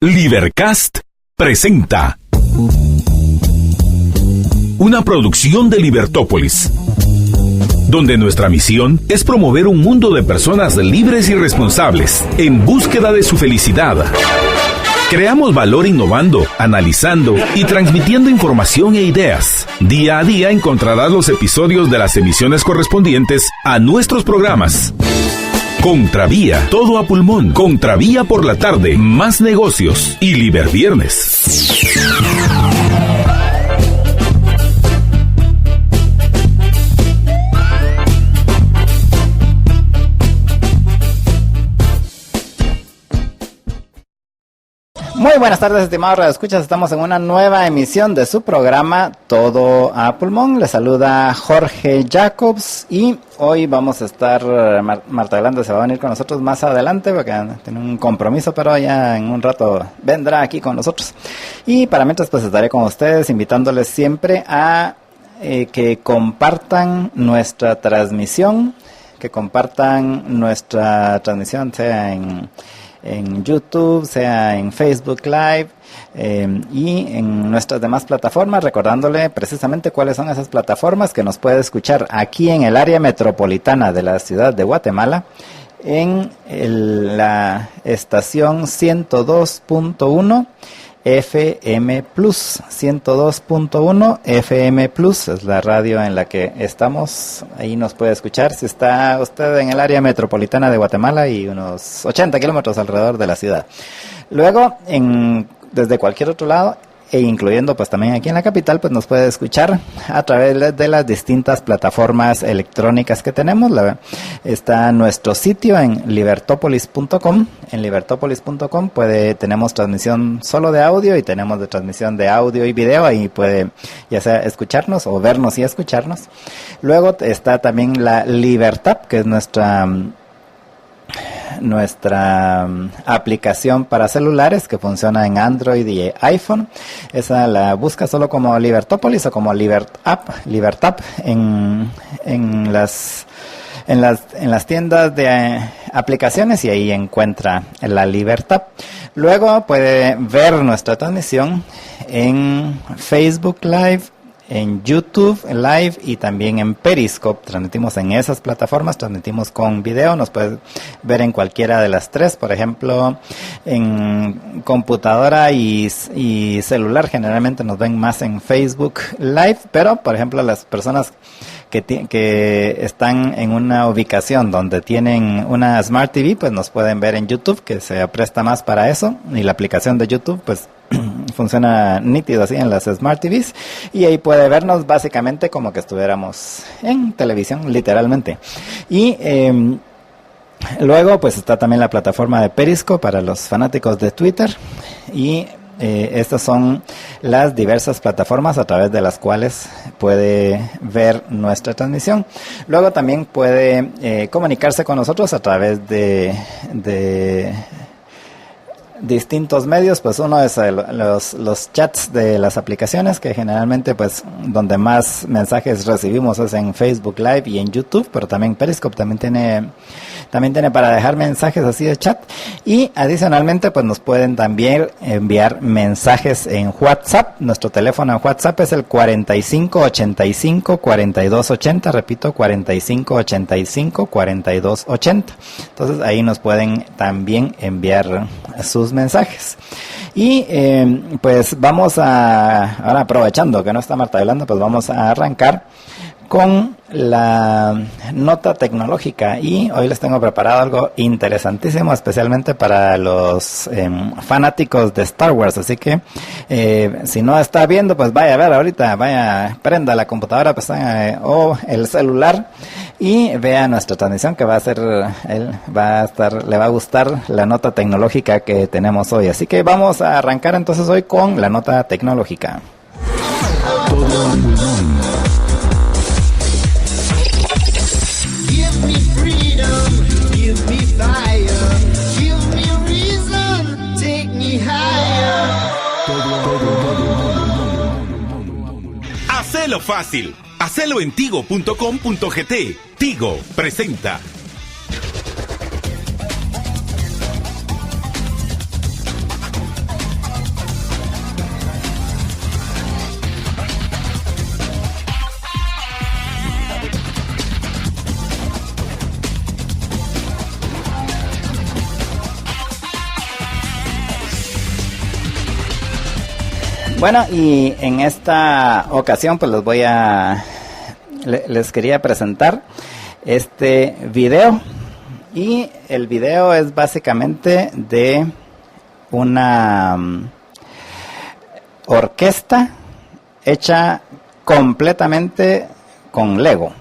Libercast presenta una producción de Libertópolis, donde nuestra misión es promover un mundo de personas libres y responsables en búsqueda de su felicidad. Creamos valor innovando, analizando y transmitiendo información e ideas. Día a día encontrarás los episodios de las emisiones correspondientes a nuestros programas. Contravía, todo a pulmón. Contravía por la tarde, más negocios y Liberviernes. Muy buenas tardes, estimados radioescuchas. Estamos en una nueva emisión de su programa Todo a Pulmón. Les saluda Jorge Jacobs y hoy vamos a estar, Marta Yolanda se va a venir con nosotros más adelante porque tiene un compromiso, pero ya en un rato vendrá aquí con nosotros. Y para mientras pues estaré con ustedes invitándoles siempre a que compartan nuestra transmisión, sea en YouTube, sea en Facebook Live y en nuestras demás plataformas, recordándole precisamente cuáles son esas plataformas que nos puede escuchar aquí en el área metropolitana de la ciudad de Guatemala, en la estación 102.1 FM Plus, 102.1 FM Plus es la radio en la que estamos. Ahí nos puede escuchar si está usted en el área metropolitana de Guatemala y unos 80 kilómetros alrededor de la ciudad. Luego, desde cualquier otro lado, e incluyendo pues también aquí en la capital, pues nos puede escuchar a través de las distintas plataformas electrónicas que tenemos. Está nuestro sitio en libertopolis.com. En libertopolis.com tenemos transmisión solo de audio y tenemos de transmisión de audio y video. Ahí puede ya sea escucharnos o vernos y escucharnos. Luego está también la Libertap, que es nuestra aplicación para celulares que funciona en Android y iPhone. Esa la busca solo como Libertópolis o como Libertap en las tiendas de aplicaciones y ahí encuentra la Libertap. Luego puede ver nuestra transmisión en Facebook Live, en YouTube Live y también en Periscope. Transmitimos en esas plataformas, transmitimos con video, nos puede ver en cualquiera de las tres. Por ejemplo, en computadora y celular generalmente nos ven más en Facebook Live, pero por ejemplo las personas que están en una ubicación donde tienen una Smart TV, pues nos pueden ver en YouTube, que se presta más para eso, y la aplicación de YouTube pues funciona nítido así en las Smart TVs, y ahí puede vernos básicamente como que estuviéramos en televisión, literalmente. Y luego pues está también la plataforma de Periscope para los fanáticos de Twitter, y estas son las diversas plataformas a través de las cuales puede ver nuestra transmisión. Luego también puede comunicarse con nosotros a través de distintos medios. Pues uno es los chats de las aplicaciones, que generalmente pues donde más mensajes recibimos es en Facebook Live y en YouTube, pero también Periscope también tiene para dejar mensajes así de chat, y adicionalmente pues nos pueden también enviar mensajes en WhatsApp. Nuestro teléfono en WhatsApp es el 4585-4280, repito, 4585-4280. Entonces ahí nos pueden también enviar sus mensajes. Y pues vamos ahora aprovechando que no está Marta Yolanda, pues vamos a arrancar con la nota tecnológica, y hoy les tengo preparado algo interesantísimo, especialmente para los fanáticos de Star Wars. Así que si no está viendo, pues vaya a ver ahorita, prenda la computadora pues, o el celular y vea nuestra transmisión, que le va a gustar la nota tecnológica que tenemos hoy. Así que vamos a arrancar entonces hoy con la nota tecnológica. Hacelo fácil. Hacelo en tigo.com.gt. Tigo presenta. Bueno, y en esta ocasión pues les quería presentar este video. Y el video es básicamente de una orquesta hecha completamente con Lego.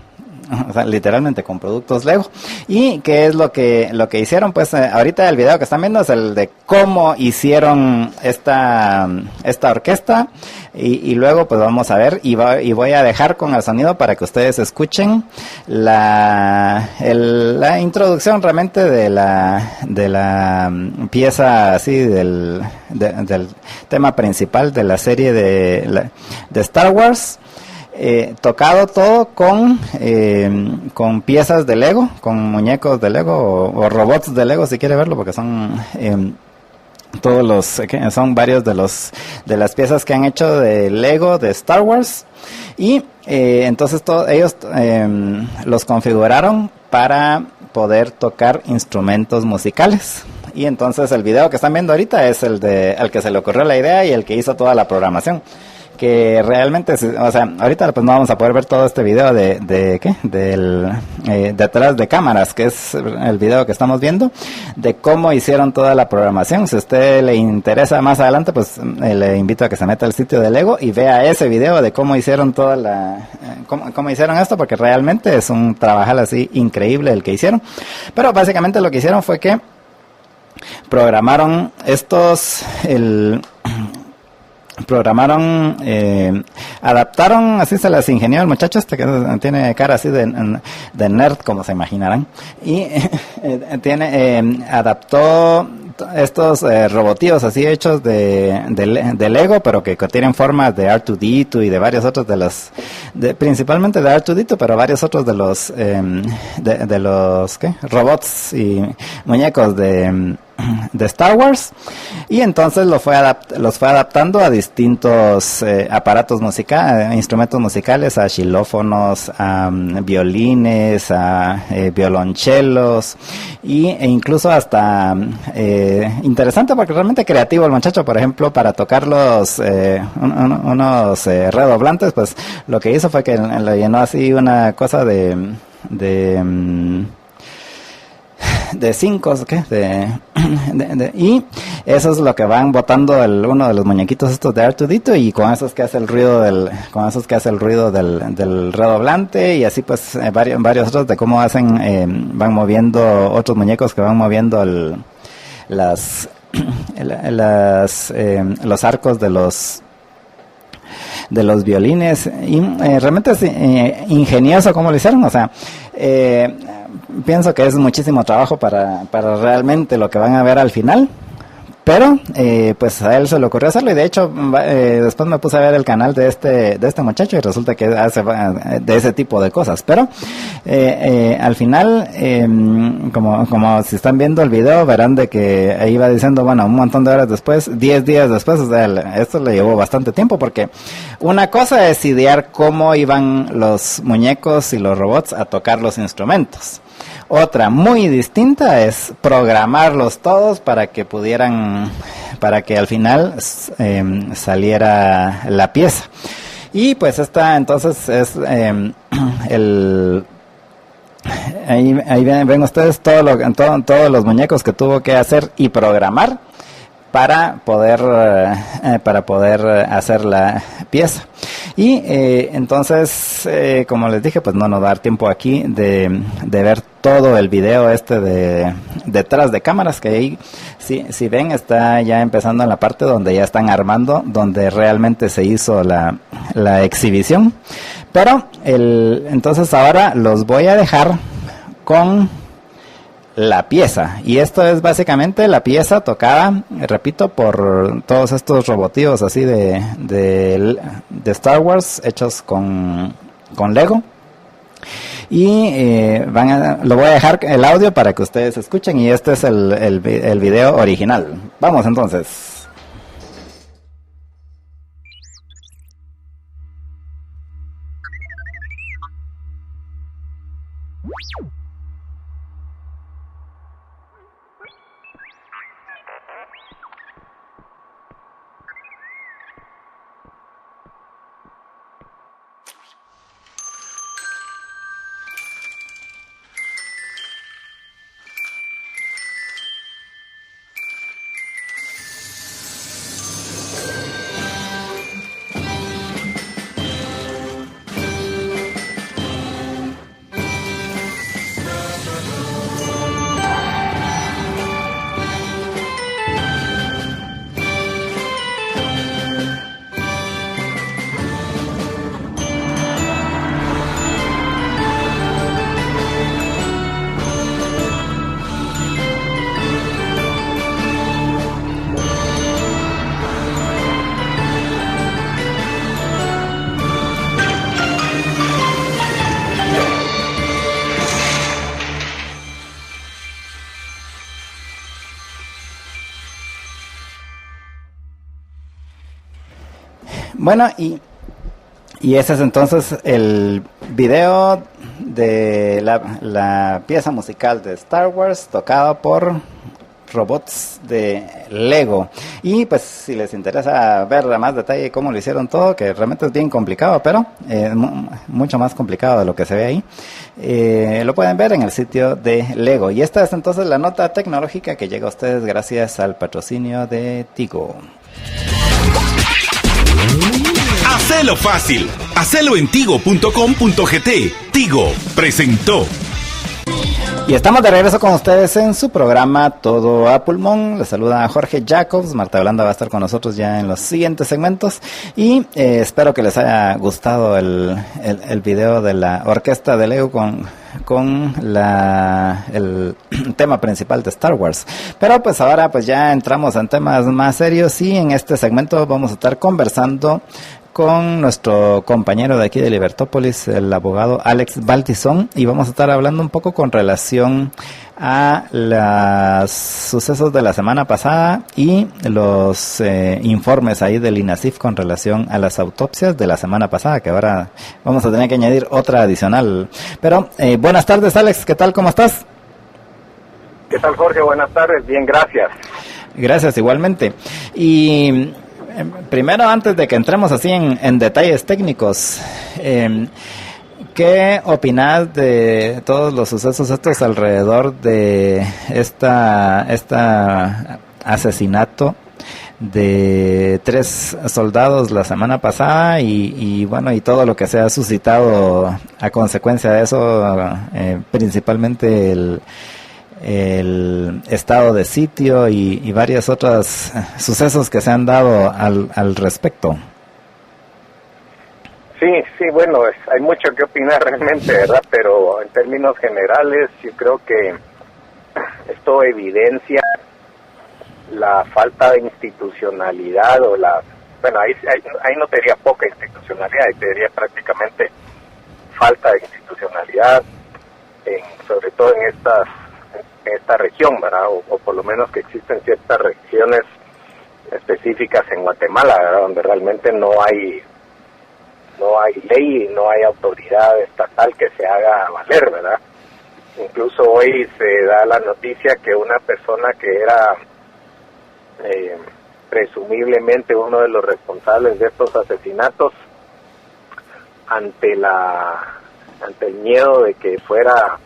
O sea, literalmente con productos Lego. ¿Y qué es lo que hicieron? Pues ahorita el video que están viendo es el de cómo hicieron esta orquesta. Y luego pues vamos a ver y voy a dejar con el sonido para que ustedes escuchen la introducción realmente de la pieza así del tema principal de la serie de Star Wars. Tocado todo con piezas de Lego, con muñecos de Lego o robots de Lego si quiere verlo, porque son son varios de las piezas que han hecho de Lego de Star Wars. Y entonces ellos los configuraron para poder tocar instrumentos musicales. Y entonces el video que están viendo ahorita es el al que se le ocurrió la idea y el que hizo toda la programación. Que realmente, o sea, ahorita pues no vamos a poder ver todo este video detrás de cámaras, que es el video que estamos viendo, de cómo hicieron toda la programación. Si a usted le interesa más adelante, pues le invito a que se meta al sitio de Lego y vea ese video de cómo hicieron cómo hicieron esto, porque realmente es un trabajal así increíble el que hicieron. Pero básicamente lo que hicieron fue que programaron adaptaron, así se las ingenió el muchacho que tiene cara así de nerd, como se imaginarán, y adaptó estos robotíos así hechos de Lego, pero que tienen formas de R2-D2 y de varios otros principalmente de R2-D2, pero varios otros de los robots y muñecos de Star Wars. Y entonces los fue adaptando a distintos aparatos musicales, instrumentos musicales, a xilófonos, a violines, a violonchelos e incluso hasta interesante porque realmente creativo el muchacho. Por ejemplo, para tocar unos redoblantes, pues lo que hizo fue que le llenó así una cosa de cinco, y eso es lo que van botando uno de los muñequitos estos de R2-D2, y con eso es que hace el ruido del redoblante, y así pues varios otros de cómo van moviendo otros muñecos que van moviendo los arcos de los violines. Y realmente es ingenioso cómo lo hicieron. O sea, pienso que es muchísimo trabajo para realmente lo que van a ver al final. Pero pues a él se le ocurrió hacerlo, y de hecho después me puse a ver el canal de este muchacho y resulta que hace de ese tipo de cosas. Pero al final, como si están viendo el video, verán de que ahí va diciendo, bueno, un montón de horas después, 10 días después, o sea, esto le llevó bastante tiempo, porque una cosa es idear cómo iban los muñecos y los robots a tocar los instrumentos. Otra muy distinta es programarlos todos para que al final saliera la pieza. Y pues esta entonces es ahí ven ustedes todos los muñecos que tuvo que hacer y programar para poder hacer la pieza. Y entonces, como les dije, pues no nos va a dar tiempo aquí de ver todo el video de detrás de cámaras, que ahí, si ven, está ya empezando en la parte donde ya están armando, donde realmente se hizo la exhibición. Pero entonces ahora los voy a dejar con la pieza, y esto es básicamente la pieza tocada, repito, por todos estos robotíos así de Star Wars hechos con Lego. Y lo voy a dejar el audio para que ustedes escuchen, y este es el video original. Vamos entonces. Bueno, y ese es entonces el video de la pieza musical de Star Wars tocado por robots de Lego. Y pues si les interesa ver a más detalle cómo lo hicieron todo, que realmente es bien complicado, pero mucho más complicado de lo que se ve ahí, lo pueden ver en el sitio de Lego. Y esta es entonces la nota tecnológica que llega a ustedes gracias al patrocinio de Tigo. Hacelo fácil. Hacelo en tigo.com.gt. Tigo presentó. Y estamos de regreso con ustedes en su programa Todo a Pulmón. Les saluda Jorge Jacobs. Marta Yolanda va a estar con nosotros ya en los siguientes segmentos. Y espero que les haya gustado el video de la orquesta de Lego con el tema principal de Star Wars. Pero pues ahora pues ya entramos en temas más serios y en este segmento vamos a estar conversando con nuestro compañero de aquí de Libertópolis, el abogado Alex Baltizón, y vamos a estar hablando un poco con relación a los sucesos de la semana pasada y los informes ahí del INASIF con relación a las autopsias de la semana pasada, que ahora vamos a tener que añadir otra adicional. Pero buenas tardes, Alex, ¿qué tal? ¿Cómo estás? ¿Qué tal, Jorge? Buenas tardes, bien, gracias. Gracias, igualmente. Y primero, antes de que entremos así en detalles técnicos, ¿qué opinas de todos los sucesos estos alrededor de esta asesinato de 3 soldados la semana pasada y bueno, y todo lo que se ha suscitado a consecuencia de eso, principalmente el estado de sitio y varios otros sucesos que se han dado al respecto? Sí, bueno, hay mucho que opinar realmente, ¿verdad? Pero en términos generales yo creo que esto evidencia la falta de institucionalidad bueno, ahí no te diría poca institucionalidad, ahí te diría prácticamente falta de institucionalidad, sobre todo en esta región, ¿verdad? O por lo menos que existen ciertas regiones específicas en Guatemala, ¿verdad? Donde realmente no hay ley y no hay autoridad estatal que se haga valer, ¿verdad? Incluso hoy se da la noticia que una persona que era presumiblemente uno de los responsables de estos asesinatos, ante el miedo de que fuera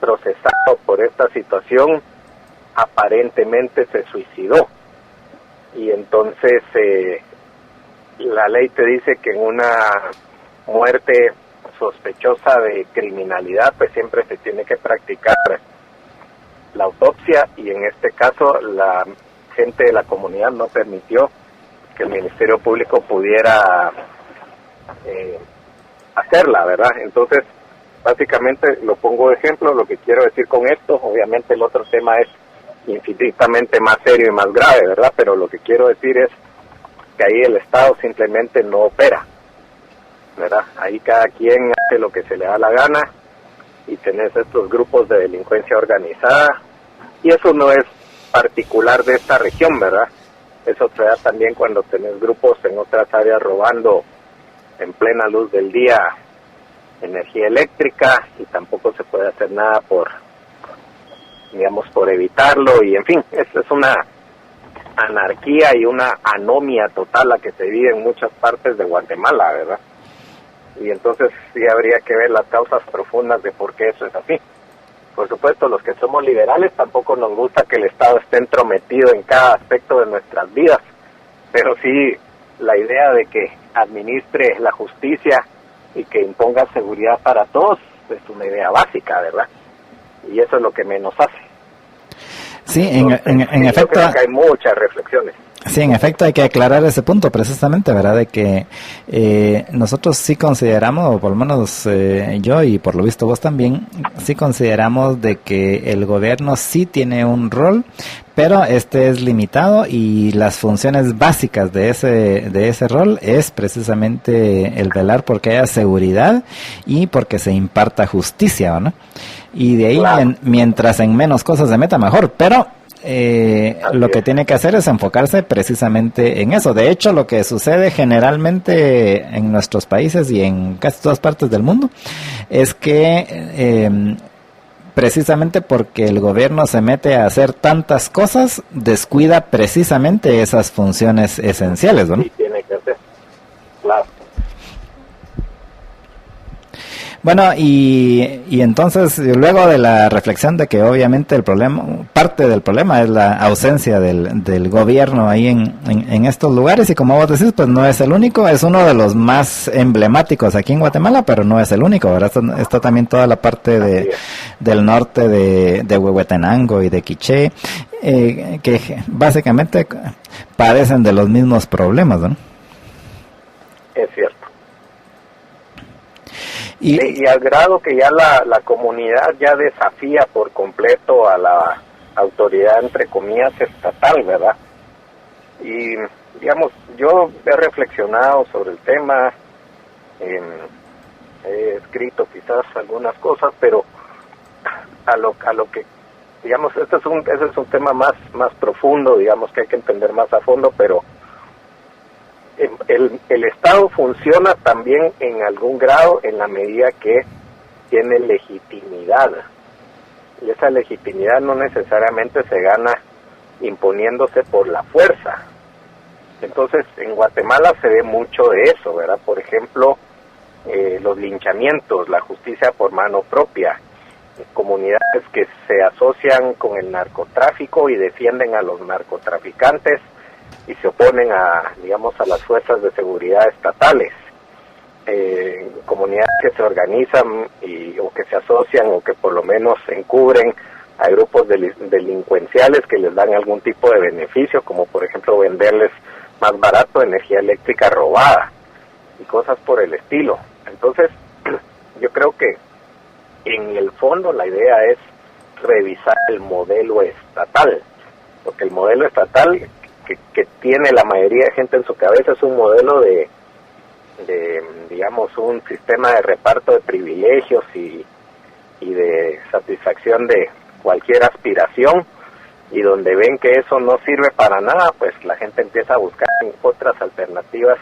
procesado por esta situación, aparentemente se suicidó. Y entonces la ley te dice que en una muerte sospechosa de criminalidad pues siempre se tiene que practicar la autopsia, y en este caso la gente de la comunidad no permitió que el Ministerio Público pudiera hacerla, ¿verdad? Entonces básicamente lo pongo de ejemplo. Lo que quiero decir con esto, obviamente el otro tema es infinitamente más serio y más grave, ¿verdad? Pero lo que quiero decir es que ahí el Estado simplemente no opera, ¿verdad? Ahí cada quien hace lo que se le da la gana y tenés estos grupos de delincuencia organizada, y eso no es particular de esta región, ¿verdad? Eso se da también cuando tenés grupos en otras áreas robando en plena luz del día energía eléctrica, y tampoco se puede hacer nada por evitarlo. Y en fin, es una anarquía y una anomia total la que se vive en muchas partes de Guatemala, ¿verdad? Y entonces sí habría que ver las causas profundas de por qué eso es así. Por supuesto, los que somos liberales tampoco nos gusta que el Estado esté entrometido en cada aspecto de nuestras vidas, pero sí la idea de que administre la justicia y que imponga seguridad para todos es una idea básica, ¿verdad? Y eso es lo que menos hace. Sí, en efecto. Creo que hay muchas reflexiones. Sí, en efecto hay que aclarar ese punto precisamente, ¿verdad? De que nosotros sí consideramos, o por lo menos yo y por lo visto vos también, sí consideramos de que el gobierno sí tiene un rol, pero este es limitado, y las funciones básicas de ese rol es precisamente el velar porque haya seguridad y porque se imparta justicia, ¿no? Y de ahí, claro, mientras en menos cosas se meta, mejor. Pero lo que tiene que hacer es enfocarse precisamente en eso. De hecho, lo que sucede generalmente en nuestros países y en casi todas partes del mundo es que precisamente porque el gobierno se mete a hacer tantas cosas, descuida precisamente esas funciones esenciales, ¿no? Sí, tiene que hacer, claro. Bueno, y entonces, luego de la reflexión de que obviamente el problema, parte del problema es la ausencia del gobierno ahí en estos lugares, y como vos decís, pues no es el único, es uno de los más emblemáticos aquí en Guatemala, pero no es el único, ¿verdad? Está también toda la parte del norte de Huehuetenango y de Quiché, que básicamente padecen de los mismos problemas, ¿no? Es cierto. Y al grado que ya la comunidad ya desafía por completo a la autoridad, entre comillas, estatal, ¿verdad? Y, digamos, yo he reflexionado sobre el tema, he escrito quizás algunas cosas, pero a lo que, digamos, ese es un tema más profundo, digamos, que hay que entender más a fondo, pero el Estado funciona también en algún grado en la medida que tiene legitimidad, y esa legitimidad no necesariamente se gana imponiéndose por la fuerza. Entonces en Guatemala se ve mucho de eso, ¿verdad? Por ejemplo, los linchamientos, la justicia por mano propia, comunidades que se asocian con el narcotráfico y defienden a los narcotraficantes y se oponen a las fuerzas de seguridad estatales, comunidades que se organizan o que se asocian o que por lo menos encubren a grupos delincuenciales que les dan algún tipo de beneficio, como por ejemplo venderles más barato energía eléctrica robada y cosas por el estilo. Entonces, yo creo que en el fondo la idea es revisar el modelo estatal, porque el modelo estatal que tiene la mayoría de gente en su cabeza es un modelo de digamos, un sistema de reparto de privilegios y de satisfacción de cualquier aspiración, y donde ven que eso no sirve para nada, pues la gente empieza a buscar otras alternativas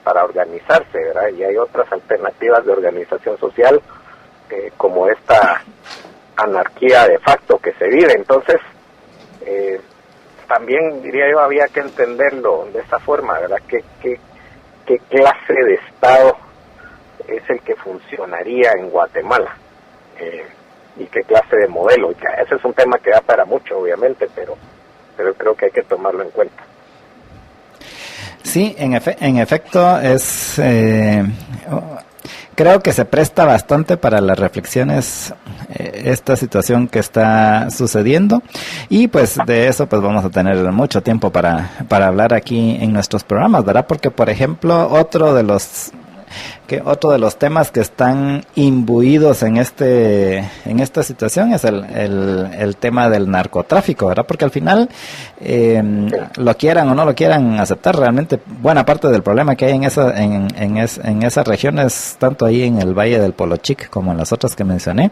para organizarse, ¿verdad? Y hay otras alternativas de organización social, como esta anarquía de facto que se vive. Entonces, también diría yo había que entenderlo de esa forma, ¿verdad? ¿Qué clase de Estado es el que funcionaría en Guatemala? Y qué clase de modelo. Y ese es un tema que da para mucho, obviamente, pero creo que hay que tomarlo en cuenta. Sí, en efecto es... creo que se presta bastante para las reflexiones esta situación que está sucediendo, y pues de eso pues vamos a tener mucho tiempo para hablar aquí en nuestros programas, ¿verdad? Porque por ejemplo otro de los temas que están imbuidos en esta situación es el tema del narcotráfico, ¿verdad? Porque al final, lo quieran o no lo quieran aceptar, realmente buena parte del problema que hay en esas regiones, tanto ahí en el Valle del Polochic como en las otras que mencioné,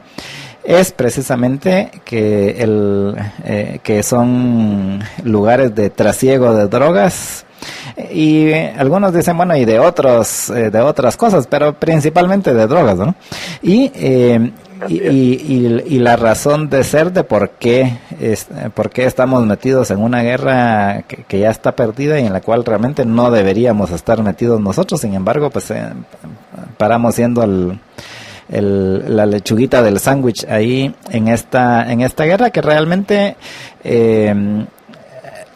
es precisamente que son lugares de trasiego de drogas. Y algunos dicen, bueno, y de otras cosas, pero principalmente de drogas, ¿no? Y la razón de ser de por qué estamos metidos en una guerra que ya está perdida y en la cual realmente no deberíamos estar metidos nosotros. Sin embargo, pues paramos siendo la lechuguita del sándwich ahí en esta guerra, que realmente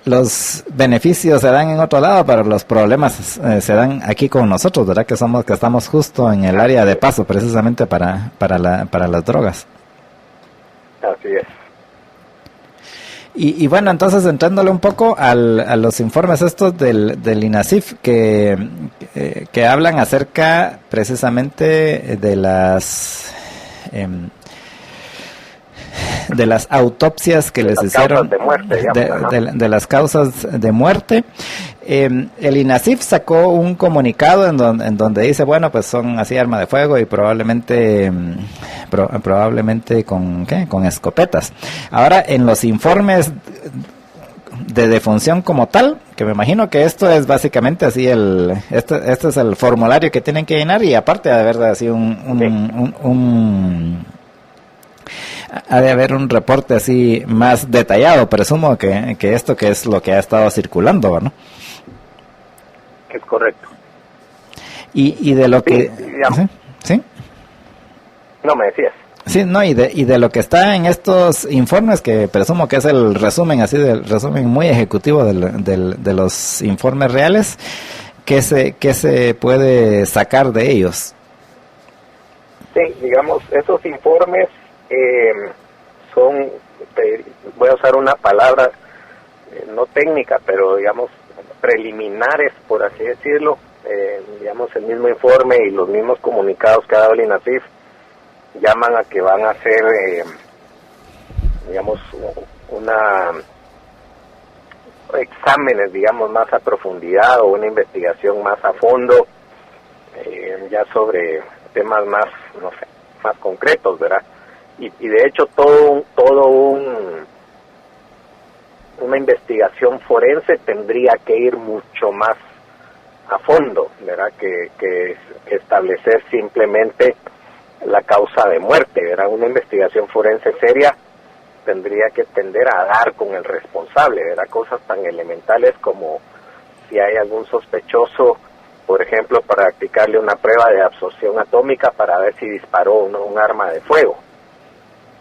los beneficios se dan en otro lado, pero los problemas se dan aquí con nosotros, ¿verdad? Que estamos justo en el área de paso, precisamente para las drogas. Así es. Y bueno, entonces entrándole un poco a los informes estos del INASIF que hablan acerca precisamente de las autopsias que les hicieron, de las causas de muerte. El INASIF sacó un comunicado en donde dice, bueno, pues son así arma de fuego y probablemente con escopetas. Ahora, en los informes de defunción como tal, que me imagino que esto es básicamente así este es el formulario que tienen que llenar, y aparte de haber así ha de haber un reporte así más detallado, presumo que esto que es lo que ha estado circulando, ¿no? Es correcto. Y de lo que... ¿Sí? No, me decías. Sí, no, y de lo que está en estos informes, que presumo que es el resumen, así del resumen muy ejecutivo de los informes reales, ¿qué se puede sacar de ellos? Sí, digamos, esos informes son, voy a usar una palabra no técnica, pero digamos preliminares, por así decirlo. Digamos, el mismo informe y los mismos comunicados que ha dado el INASIF llaman a que van a hacer, digamos, exámenes, digamos, más a profundidad, o una investigación más a fondo, ya sobre temas más, no sé, más concretos, ¿verdad? Y de hecho una investigación forense tendría que ir mucho más a fondo, ¿verdad? Que establecer simplemente la causa de muerte, ¿verdad? Una investigación forense seria tendría que tender a dar con el responsable, ¿verdad? Cosas tan elementales como si hay algún sospechoso, por ejemplo, para practicarle una prueba de absorción atómica para ver si disparó un arma de fuego,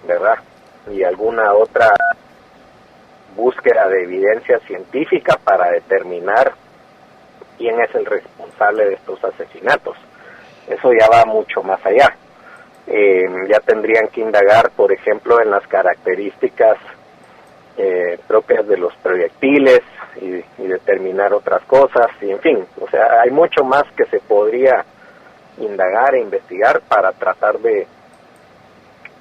¿verdad? Y alguna otra búsqueda de evidencia científica para determinar quién es el responsable de estos asesinatos. Eso ya va mucho más allá. Ya tendrían que indagar, por ejemplo, en las características propias de los proyectiles y determinar otras cosas, y en fin, o sea, hay mucho más que se podría indagar e investigar para tratar de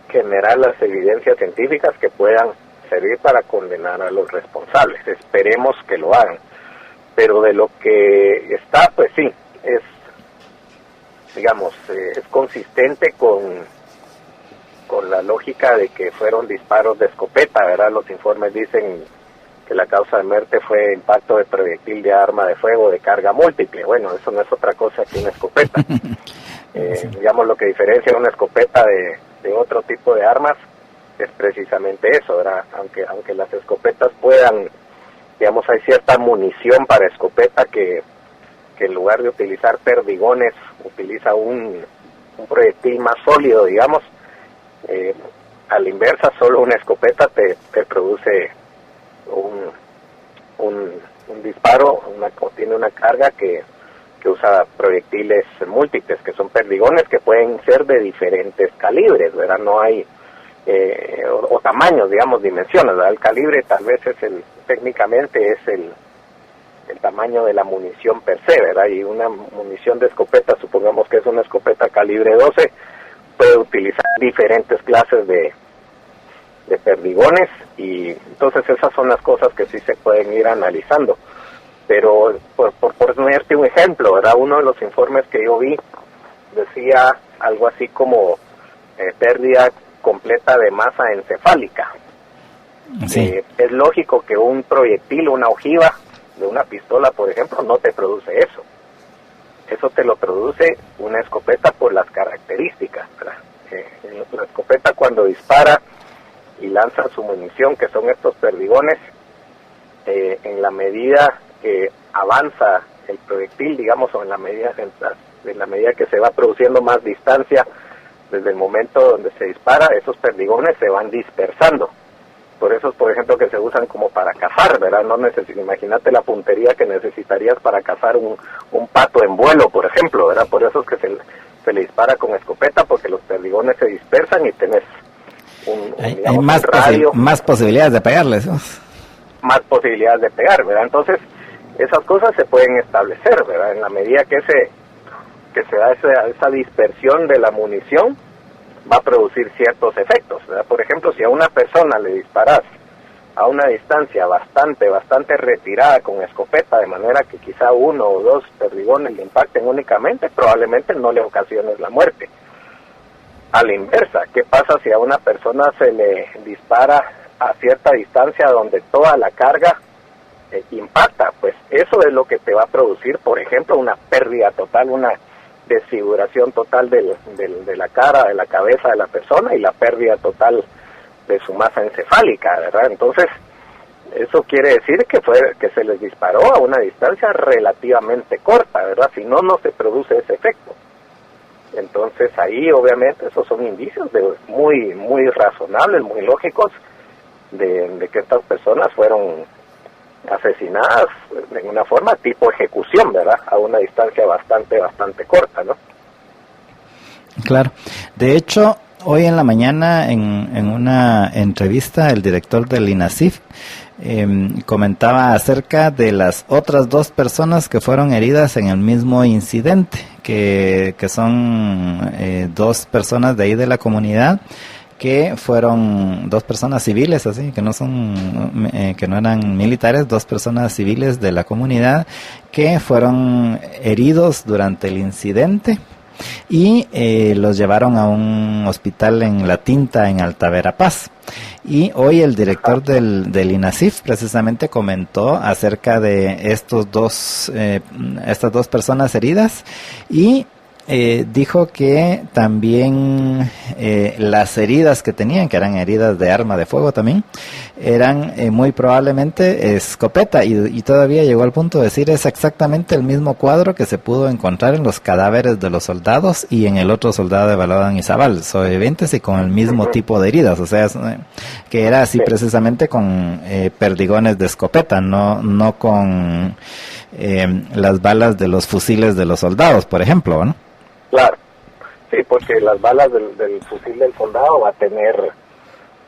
generar las evidencias científicas que puedan servir para condenar a los responsables. Esperemos que lo hagan. Pero de lo que está, pues sí, es consistente con la lógica de que fueron disparos de escopeta, ¿verdad? Los informes dicen que la causa de muerte fue impacto de proyectil de arma de fuego de carga múltiple. Bueno, eso no es otra cosa que una escopeta. Digamos, lo que diferencia una escopeta de otro tipo de armas es precisamente eso, ¿verdad? Aunque las escopetas puedan, digamos, hay cierta munición para escopeta que en lugar de utilizar perdigones utiliza un proyectil más sólido, digamos. A la inversa, solo una escopeta te produce un disparo, tiene una carga que usa proyectiles múltiples, que son perdigones que pueden ser de diferentes calibres, ¿verdad? No hay o tamaños, digamos, dimensiones, ¿verdad? El calibre tal vez técnicamente es el tamaño de la munición per se, ¿verdad? Y una munición de escopeta, supongamos que es una escopeta calibre 12, puede utilizar diferentes clases de perdigones, y entonces esas son las cosas que sí se pueden ir analizando. Pero por ponerte un ejemplo, ¿verdad? Uno de los informes que yo vi decía algo así como pérdida completa de masa encefálica. Sí. Es lógico que un proyectil, una ojiva de una pistola, por ejemplo, no te produce eso. Eso te lo produce una escopeta por las características, ¿verdad? La escopeta, cuando dispara y lanza su munición, que son estos perdigones, en la medida que avanza el proyectil, digamos, o en la medida que se va produciendo más distancia desde el momento donde se dispara, esos perdigones se van dispersando. Por eso, por ejemplo, que se usan como para cazar, ¿verdad? Imagínate la puntería que necesitarías para cazar un pato en vuelo, por ejemplo, ¿verdad? Por eso es que se le dispara con escopeta, porque los perdigones se dispersan y tenés hay más posibilidades de pegarles, ¿no? Más posibilidades de pegar, ¿verdad? Entonces, esas cosas se pueden establecer, ¿verdad? En la medida que se da esa dispersión de la munición, va a producir ciertos efectos, ¿verdad? Por ejemplo, si a una persona le disparas a una distancia bastante retirada con escopeta, de manera que quizá uno o dos perdigones le impacten únicamente, probablemente no le ocasiones la muerte. A la inversa, ¿qué pasa si a una persona se le dispara a cierta distancia donde toda la carga impacta, pues eso es lo que te va a producir, por ejemplo, una pérdida total, una desfiguración total de la cara, de la cabeza de la persona y la pérdida total de su masa encefálica, ¿verdad? Entonces, eso quiere decir que se les disparó a una distancia relativamente corta, ¿verdad? Si no, no se produce ese efecto. Entonces, ahí obviamente esos son indicios muy, muy razonables, muy lógicos de que estas personas fueron asesinadas de una forma tipo ejecución, ¿verdad? A una distancia bastante corta, ¿no? Claro. De hecho, hoy en la mañana en una entrevista el director del INASIF comentaba acerca de las otras 2 personas que fueron heridas en el mismo incidente, que son 2 personas de ahí de la comunidad, que fueron 2 personas civiles, así que que no eran militares, 2 personas civiles de la comunidad que fueron heridos durante el incidente y los llevaron a un hospital en La Tinta, en Alta Verapaz. Y hoy el director del INASIF precisamente comentó acerca de estas 2 personas heridas y dijo que también las heridas que tenían, que eran heridas de arma de fuego también, eran muy probablemente escopeta, y todavía llegó al punto de decir es exactamente el mismo cuadro que se pudo encontrar en los cadáveres de los soldados y en el otro soldado de Balodan Izabal, sobrevivientes y con el mismo tipo de heridas, o sea, que era así precisamente con perdigones de escopeta, no con las balas de los fusiles de los soldados, por ejemplo, ¿no? Claro, sí, porque las balas del fusil del soldado va a tener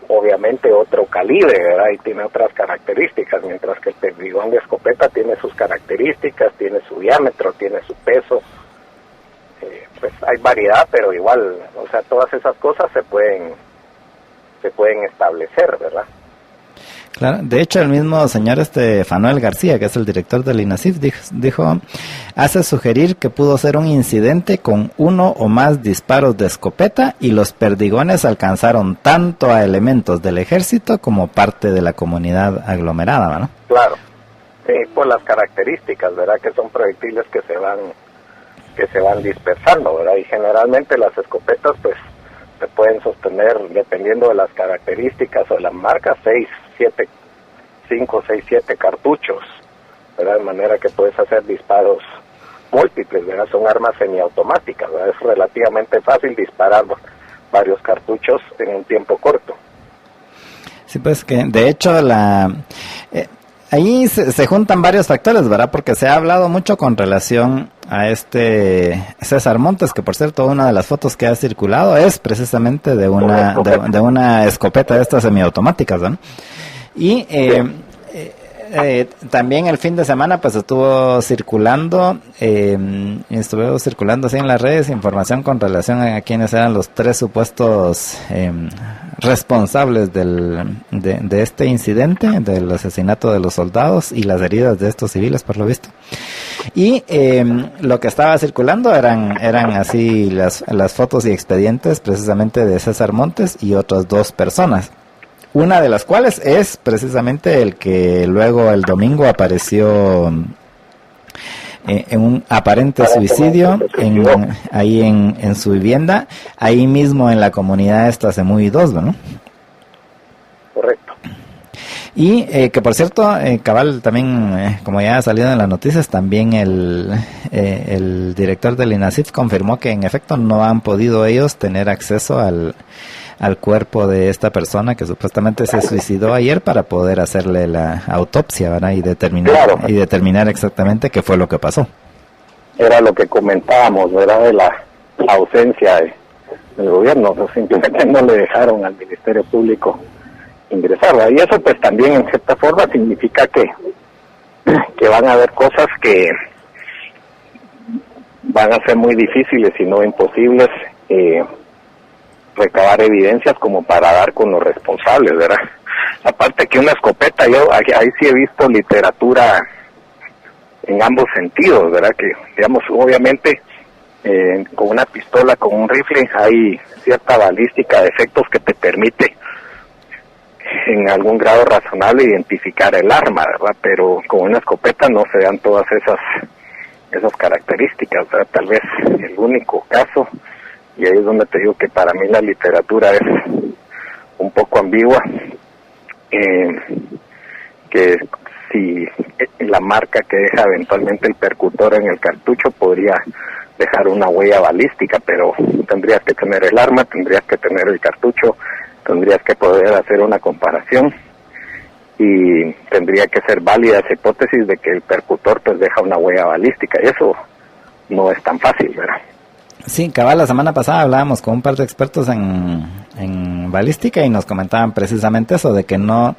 obviamente otro calibre, ¿verdad? Y tiene otras características, mientras que el perdigón de escopeta tiene sus características, tiene su diámetro, tiene su peso, pues hay variedad, pero igual, o sea, todas esas cosas se pueden establecer, ¿verdad? Claro, de hecho el mismo señor Fanuel García, que es el director del INASIF, dijo, hace sugerir que pudo ser un incidente con 1 o más disparos de escopeta y los perdigones alcanzaron tanto a elementos del ejército como parte de la comunidad aglomerada, ¿no? Claro, sí, por las características, ¿verdad? Que son proyectiles que se van dispersando, ¿verdad? Y generalmente las escopetas, pues, se pueden sostener, dependiendo de las características o las marcas, 5, 6, 7 cartuchos, ¿verdad? De manera que puedes hacer disparos múltiples, ¿verdad? Son armas semiautomáticas, ¿verdad? Es relativamente fácil disparar varios cartuchos en un tiempo corto. Sí, pues que de hecho ahí se juntan varios factores, ¿verdad? Porque se ha hablado mucho con relación a César Montes, que por cierto una de las fotos que ha circulado es precisamente de una escopeta de estas semiautomáticas, ¿no? Y también el fin de semana pues estuvo circulando así en las redes información con relación a quiénes eran los 3 supuestos responsables de este incidente, del asesinato de los soldados y las heridas de estos civiles, por lo visto. Y lo que estaba circulando eran así las fotos y expedientes precisamente de César Montes y otras 2 personas. Una de las cuales es precisamente el que luego el domingo apareció en un aparente suicidio ahí en su vivienda, ahí mismo en la comunidad esta Semuy 2, ¿no? Correcto. Y que por cierto, cabal, también, como ya ha salido en las noticias, también el director del INASIF confirmó que en efecto no han podido ellos tener acceso al cuerpo de esta persona que supuestamente se suicidó ayer para poder hacerle la autopsia, ¿verdad? Y determinar exactamente qué fue lo que pasó. Era lo que comentábamos, ¿verdad? De la ausencia del gobierno, simplemente no le dejaron al Ministerio Público ingresar, ¿verdad? Y eso pues también en cierta forma significa que van a haber cosas que van a ser muy difíciles y no imposibles recabar evidencias como para dar con los responsables, ¿verdad? Aparte que una escopeta, yo ahí sí he visto literatura en ambos sentidos, ¿verdad? Que, digamos, obviamente con una pistola, con un rifle, hay cierta balística de efectos que te permite en algún grado razonable identificar el arma, ¿verdad? Pero con una escopeta no se dan todas esas características, ¿verdad? Tal vez el único caso, y ahí es donde te digo que para mí la literatura es un poco ambigua, que si la marca que deja eventualmente el percutor en el cartucho podría dejar una huella balística, pero tendrías que tener el arma, tendrías que tener el cartucho, tendrías que poder hacer una comparación y tendría que ser válida esa hipótesis de que el percutor pues deja una huella balística, y eso no es tan fácil, ¿verdad? Sí, cabal, la semana pasada hablábamos con un par de expertos en balística y nos comentaban precisamente eso, de que no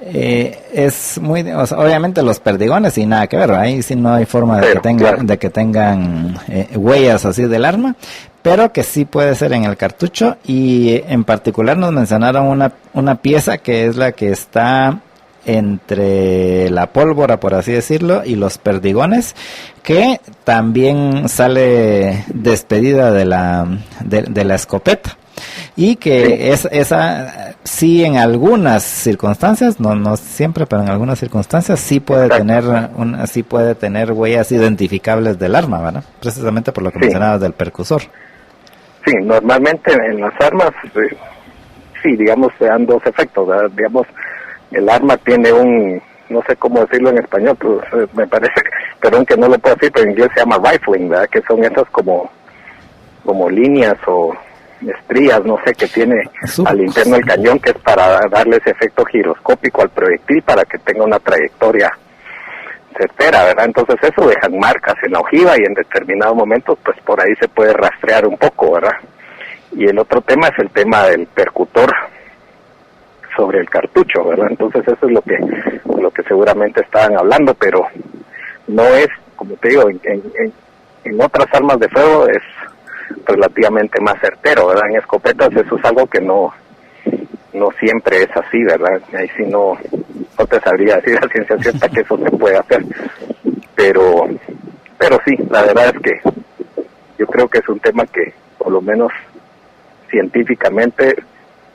es muy, o sea, obviamente los perdigones y nada que ver, ahí sí no hay forma de que tengan huellas así del arma, pero que sí puede ser en el cartucho. Y en particular nos mencionaron una pieza que es la que está entre la pólvora, por así decirlo, y los perdigones, que también sale despedida de la escopeta, y que esa sí, en algunas circunstancias, no siempre, pero en algunas circunstancias sí puede tener huellas identificables del arma, ¿verdad? Precisamente por lo que mencionabas del percusor. Sí, normalmente en las armas, sí, digamos, se dan dos efectos, ¿verdad? Digamos, el arma tiene no sé cómo decirlo en español, pero me parece, perdón que no lo puedo decir, pero en inglés se llama rifling, ¿verdad? Que son esas como líneas o estrías, no sé, que tiene al interno el cañón, que es para darle ese efecto giroscópico al proyectil para que tenga una trayectoria certera, ¿verdad? Entonces eso dejan marcas en la ojiva y en determinados momentos pues por ahí se puede rastrear un poco, ¿verdad? Y el otro tema es el tema del percutor sobre el cartucho, ¿verdad? Entonces eso es lo que seguramente estaban hablando, pero no es, como te digo, en otras armas de fuego es relativamente más certero, ¿verdad? En escopetas eso es algo que no siempre es así, ¿verdad? Ahí sí no te sabría decir a ciencia cierta que eso se puede hacer, pero sí, la verdad es que yo creo que es un tema que por lo menos científicamente,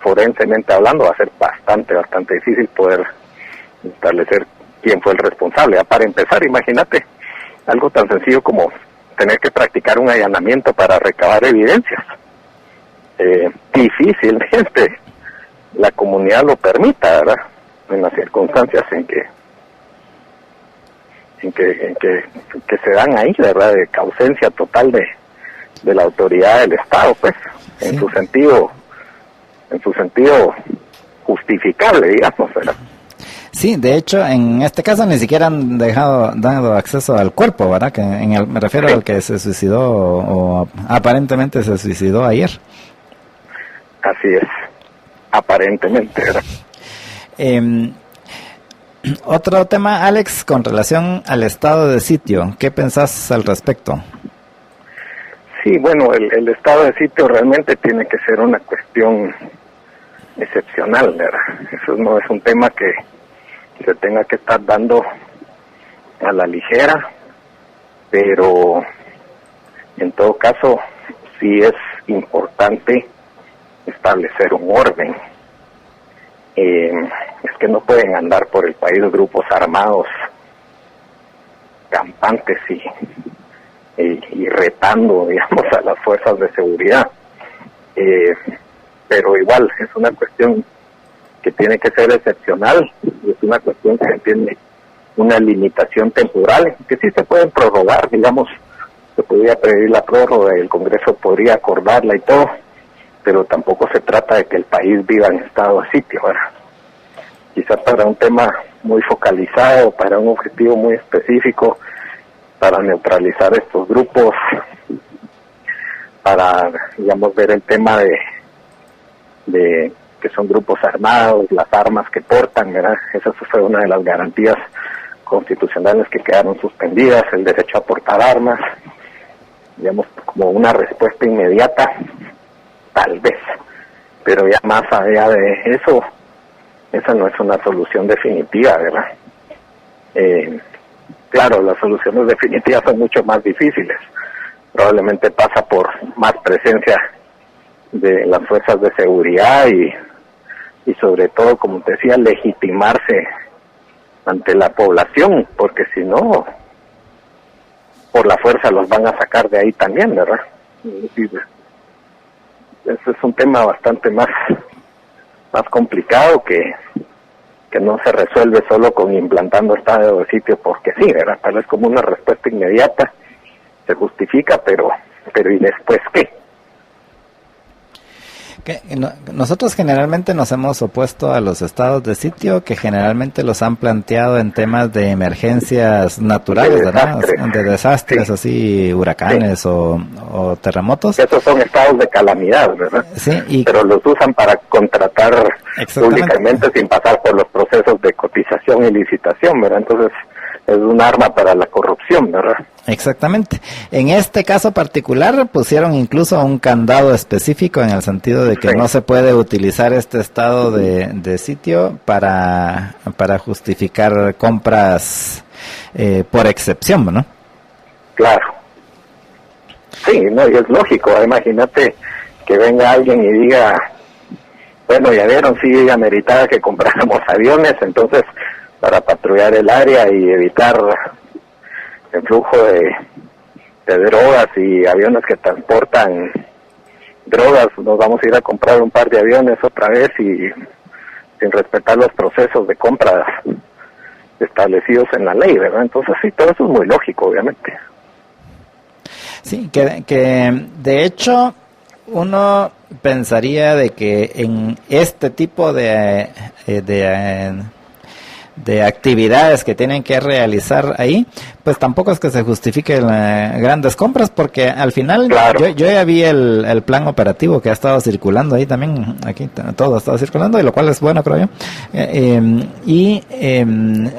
forensemente hablando, va a ser bastante difícil poder establecer quién fue el responsable. Para empezar, imagínate algo tan sencillo como tener que practicar un allanamiento para recabar evidencias. Difícilmente la comunidad lo permita, ¿verdad? En las circunstancias en que se dan ahí, ¿verdad? De ausencia total de la autoridad del Estado, pues, sí. en su sentido justificable, digamos, ¿verdad? Sí, de hecho, en este caso ni siquiera han dado acceso al cuerpo, ¿verdad? Que me refiero al que se suicidó o aparentemente se suicidó ayer. Así es, aparentemente, ¿verdad? Otro tema, Alex, con relación al estado de sitio, ¿qué pensás al respecto? Sí, bueno, el estado de sitio realmente tiene que ser una cuestión excepcional, ¿verdad? Eso no es un tema que se tenga que estar dando a la ligera, pero en todo caso sí es importante establecer un orden. Es que no pueden andar por el país grupos armados campantes y retando, digamos, a las fuerzas de seguridad, pero igual es una cuestión que tiene que ser excepcional, es una cuestión que tiene una limitación temporal, que sí se pueden prorrogar, digamos, se podría pedir la prórroga y el Congreso podría acordarla y todo, pero tampoco se trata de que el país viva en estado de sitio, ¿verdad? Quizás para un tema muy focalizado, para un objetivo muy específico, para neutralizar estos grupos, para, digamos, ver el tema de que son grupos armados, las armas que portan, ¿verdad? Esa fue una de las garantías constitucionales que quedaron suspendidas, el derecho a portar armas, digamos, como una respuesta inmediata, tal vez, pero ya más allá de eso, esa no es una solución definitiva, ¿verdad? Claro, las soluciones definitivas son mucho más difíciles, probablemente pasa por más presencia de las fuerzas de seguridad y y sobre todo, como te decía, legitimarse ante la población, porque si no, por la fuerza los van a sacar de ahí también, ¿verdad? Y ese es un tema bastante más complicado que no se resuelve solo con implantando estado de sitio porque sí, ¿verdad? Tal vez como una respuesta inmediata se justifica, pero ¿y después qué? Nosotros generalmente nos hemos opuesto a los estados de sitio que generalmente los han planteado en temas de emergencias naturales, ¿verdad? De desastres, sí, así, huracanes, sí, o terremotos. Esos son estados de calamidad, ¿verdad? Sí, pero los usan para contratar públicamente sin pasar por los procesos de cotización y licitación, ¿verdad? Entonces es un arma para la corrupción, ¿verdad? Exactamente. En este caso particular pusieron incluso un candado específico en el sentido de que sí, no se puede utilizar este estado de sitio para justificar compras por excepción, ¿no? Claro. Sí, no, y es lógico. Imagínate que venga alguien y diga, bueno, ya vieron, sí, ameritaba que compráramos aviones, entonces para patrullar el área y evitar el flujo de drogas y aviones que transportan drogas, nos vamos a ir a comprar un par de aviones otra vez y sin respetar los procesos de compra establecidos en la ley, ¿verdad? Entonces sí, todo eso es muy lógico, obviamente. Sí, que de hecho uno pensaría de que en este tipo de actividades que tienen que realizar ahí, pues tampoco es que se justifiquen grandes compras, porque al final, claro, yo ya vi el plan operativo que ha estado circulando ahí también, aquí todo ha estado circulando, y lo cual es bueno, creo yo,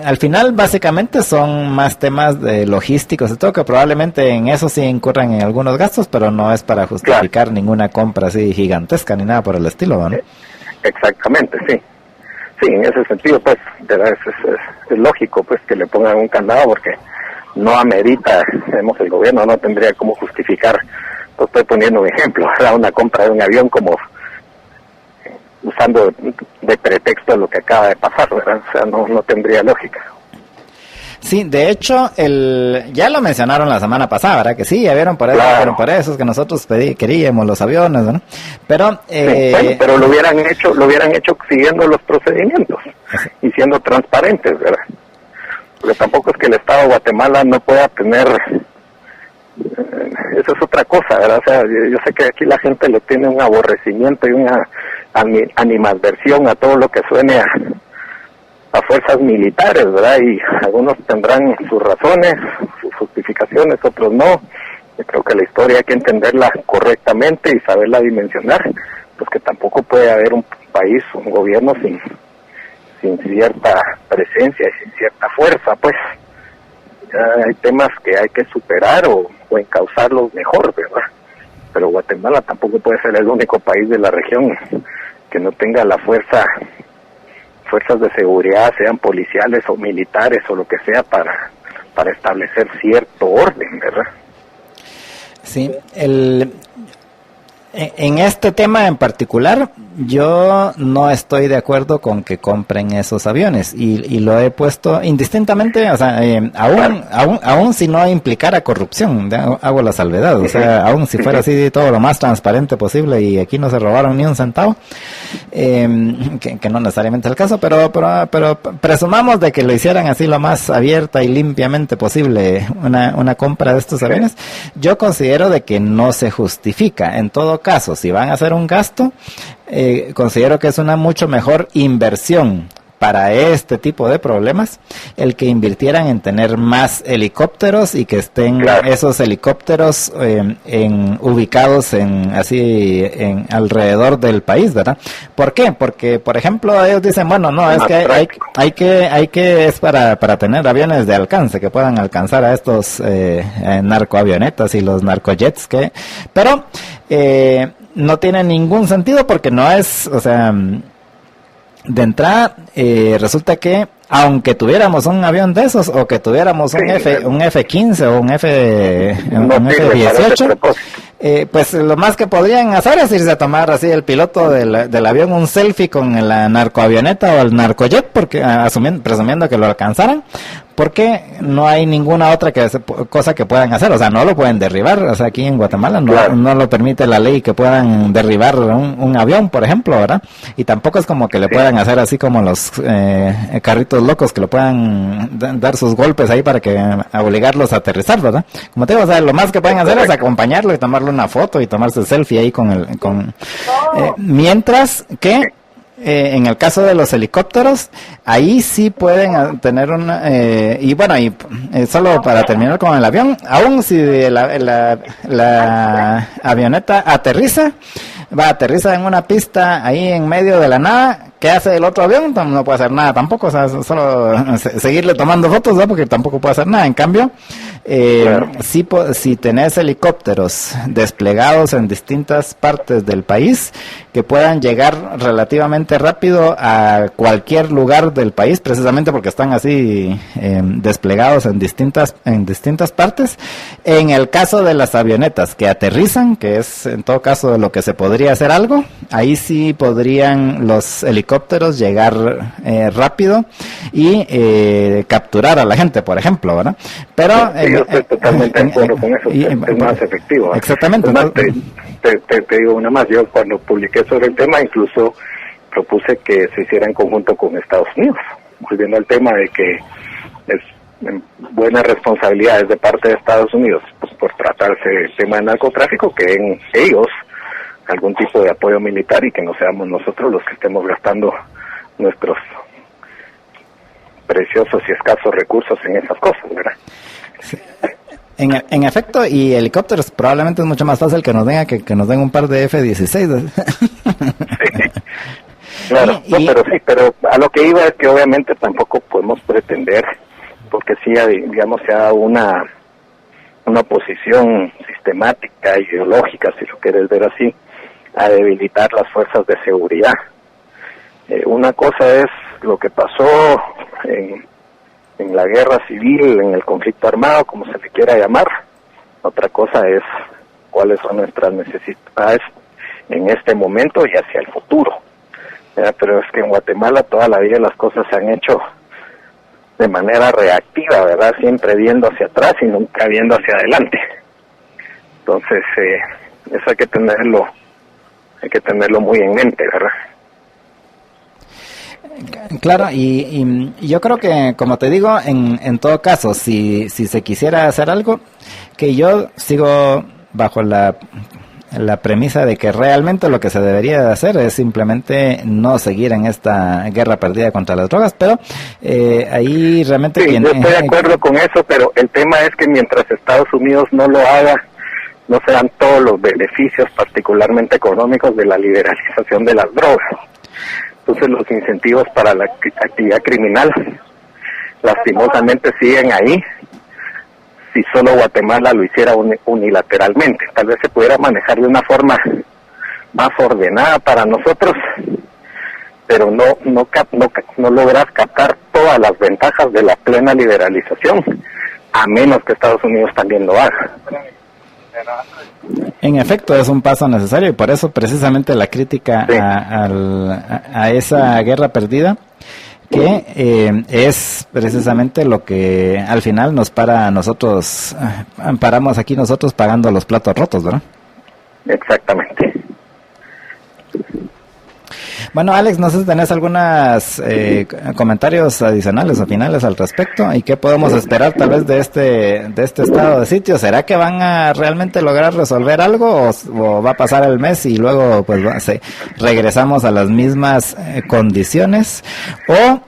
al final básicamente son más temas de logísticos y todo, que probablemente en eso sí incurran en algunos gastos, pero no es para justificar, claro, ninguna compra así gigantesca ni nada por el estilo, ¿no? Exactamente, sí. Sí, en ese sentido, pues, es lógico, pues, que le pongan un candado, porque no amerita, el gobierno no tendría cómo justificar, pues estoy poniendo un ejemplo, ¿verdad? Una compra de un avión como usando de pretexto lo que acaba de pasar, ¿verdad? O sea, no tendría lógica. Sí, de hecho, ya lo mencionaron la semana pasada, ¿verdad? Que sí, ya vieron por eso, claro, vieron por eso, es que nosotros queríamos los aviones, ¿no? Pero, sí, bueno, pero lo hubieran hecho siguiendo los procedimientos y siendo transparentes, ¿verdad? Porque tampoco es que el Estado de Guatemala no pueda tener, eso es otra cosa, ¿verdad? O sea, yo sé que aquí la gente le tiene un aborrecimiento y una animadversión a todo lo que suene a fuerzas militares, ¿verdad? Y algunos tendrán sus razones, sus justificaciones, otros no. Yo creo que la historia hay que entenderla correctamente y saberla dimensionar, pues que tampoco puede haber un país, un gobierno sin cierta presencia y sin cierta fuerza, pues. Ya hay temas que hay que superar o encauzarlos mejor, ¿verdad? Pero Guatemala tampoco puede ser el único país de la región que no tenga la fuerzas de seguridad, sean policiales o militares o lo que sea, para establecer cierto orden, ¿verdad? Sí, en este tema en particular, yo no estoy de acuerdo con que compren esos aviones y lo he puesto indistintamente, o sea, aún si no implicara corrupción, hago la salvedad, o sea, aún si fuera así todo lo más transparente posible y aquí no se robaron ni un centavo, que no necesariamente es el caso, pero presumamos de que lo hicieran así lo más abierta y limpiamente posible una compra de estos aviones. Yo considero de que no se justifica. En todo caso, si van a hacer un gasto, considero que es una mucho mejor inversión para este tipo de problemas el que invirtieran en tener más helicópteros y que estén, claro, esos helicópteros ubicados en alrededor del país, ¿verdad? ¿Por qué? Porque, por ejemplo, ellos dicen, bueno, no, es que hay que es para tener aviones de alcance que puedan alcanzar a estos narcoavionetas y los narcojets, pero no tiene ningún sentido porque no es, o sea, de entrada, resulta que aunque tuviéramos un avión de esos o que tuviéramos un F-15 o un F-18, pues lo más que podrían hacer es irse a tomar así el piloto del avión un selfie con la narcoavioneta o el narcojet, porque presumiendo que lo alcanzaran, porque no hay ninguna otra cosa que puedan hacer, o sea, no lo pueden derribar, o sea, aquí en Guatemala no lo permite la ley que puedan derribar un avión, por ejemplo, ¿verdad? Y tampoco es como que le puedan hacer así como los carritos locos, que lo puedan dar sus golpes ahí para que obligarlos a aterrizar, ¿verdad? Como te digo, o sea, lo más que pueden hacer es acompañarlo y tomarle una foto y tomarse selfie ahí mientras que en el caso de los helicópteros, ahí sí pueden tener solo para terminar con el avión, aún si la avioneta aterriza en una pista ahí en medio de la nada, ¿qué hace el otro avión? No puede hacer nada tampoco, o sea, solo seguirle tomando fotos, ¿no? Porque tampoco puede hacer nada. En cambio, si tenés helicópteros desplegados en distintas partes del país que puedan llegar relativamente rápido a cualquier lugar del país, precisamente porque están así desplegados en distintas partes. En el caso de las avionetas que aterrizan, que es en todo caso lo que se podría hacer algo, ahí sí podrían los helicópteros llegar rápido y capturar a la gente, por ejemplo, ¿verdad? Pero yo estoy totalmente de acuerdo con eso, es más efectivo, ¿eh? Exactamente. Además, te digo una más, yo cuando publiqué sobre el tema incluso propuse que se hiciera en conjunto con Estados Unidos, volviendo al tema de que es buenas responsabilidades de parte de Estados Unidos, pues, por tratarse del tema de narcotráfico, que en ellos algún tipo de apoyo militar y que no seamos nosotros los que estemos gastando nuestros preciosos y escasos recursos en esas cosas, ¿verdad? Sí. En efecto, y helicópteros probablemente es mucho más fácil que nos den que nos den un par de F-16. Sí. Claro, pero a lo que iba es que obviamente tampoco podemos pretender, porque sí, digamos, se ha dado una oposición sistemática, ideológica, si lo quieres ver así, a debilitar las fuerzas de seguridad. Una cosa es lo que pasó en la guerra civil, en el conflicto armado, como se le quiera llamar. Otra cosa es cuáles son nuestras necesidades en este momento y hacia el futuro. Pero es que en Guatemala toda la vida las cosas se han hecho de manera reactiva, ¿verdad? Siempre viendo hacia atrás y nunca viendo hacia adelante. Entonces, eso hay que tenerlo muy en mente, ¿verdad? Claro, y yo creo que, como te digo, en todo caso, si se quisiera hacer algo, que yo sigo bajo la premisa de que realmente lo que se debería de hacer es simplemente no seguir en esta guerra perdida contra las drogas, pero ahí realmente... Sí, yo estoy de acuerdo con eso, pero el tema es que mientras Estados Unidos no lo haga, no se dan todos los beneficios, particularmente económicos, de la liberalización de las drogas. Entonces los incentivos para la actividad criminal lastimosamente siguen ahí. Si solo Guatemala lo hiciera unilateralmente, tal vez se pudiera manejar de una forma más ordenada para nosotros, pero no logras captar todas las ventajas de la plena liberalización, a menos que Estados Unidos también lo haga. En efecto, es un paso necesario y por eso precisamente la crítica a esa guerra perdida, que es precisamente lo que al final nos para a nosotros, paramos aquí nosotros pagando los platos rotos, ¿verdad? Exactamente. Bueno, Alex, no sé si tenés algunos comentarios adicionales o finales al respecto, y qué podemos esperar tal vez de este estado de sitio. ¿Será que van a realmente lograr resolver algo o va a pasar el mes y luego pues regresamos a las mismas condiciones? O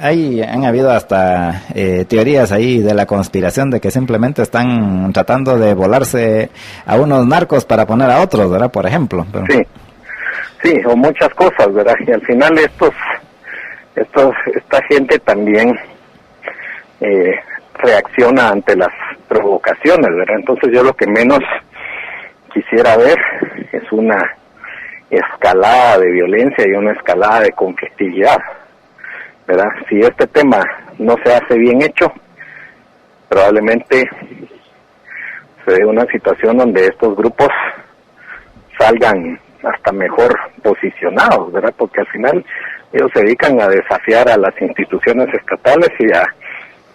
han habido hasta teorías ahí de la conspiración de que simplemente están tratando de volarse a unos narcos para poner a otros, ¿verdad? Por ejemplo. Pero... Sí, o muchas cosas, ¿verdad? Y al final esta gente también reacciona ante las provocaciones, ¿verdad? Entonces yo lo que menos quisiera ver es una escalada de violencia y una escalada de conflictividad, ¿verdad? Si este tema no se hace bien hecho, probablemente una situación donde estos grupos salgan hasta mejor posicionados, ¿verdad? Porque al final ellos se dedican a desafiar a las instituciones estatales y a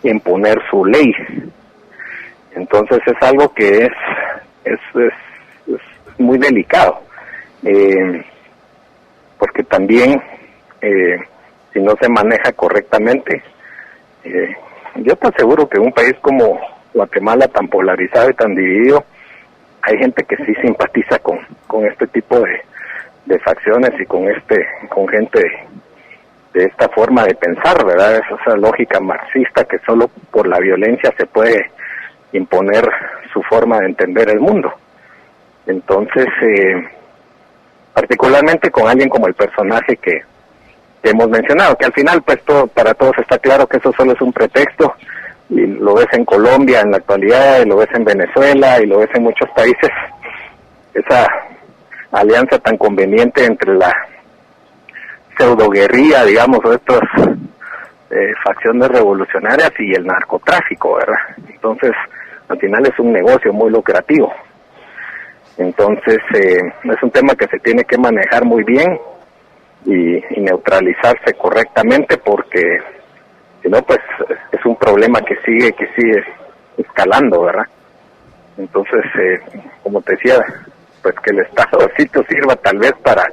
imponer su ley. Entonces es algo que es muy delicado, porque también si no se maneja correctamente, yo te aseguro que en un país como Guatemala, tan polarizado y tan dividido, hay gente que sí simpatiza con este tipo de facciones y con gente de esta forma de pensar, ¿verdad? Esa lógica marxista que solo por la violencia se puede imponer su forma de entender el mundo. Entonces, particularmente con alguien como el personaje que hemos mencionado, que al final pues para todos está claro que eso solo es un pretexto, y lo ves en Colombia en la actualidad, y lo ves en Venezuela, y lo ves en muchos países, esa alianza tan conveniente entre la pseudoguerrilla, digamos, de estas facciones revolucionarias y el narcotráfico, ¿verdad? Entonces, al final es un negocio muy lucrativo. Entonces, es un tema que se tiene que manejar muy bien y neutralizarse correctamente, porque si no, pues es un problema que sigue escalando, ¿verdad? Entonces, como te decía, pues que el Estadocito sirva tal vez para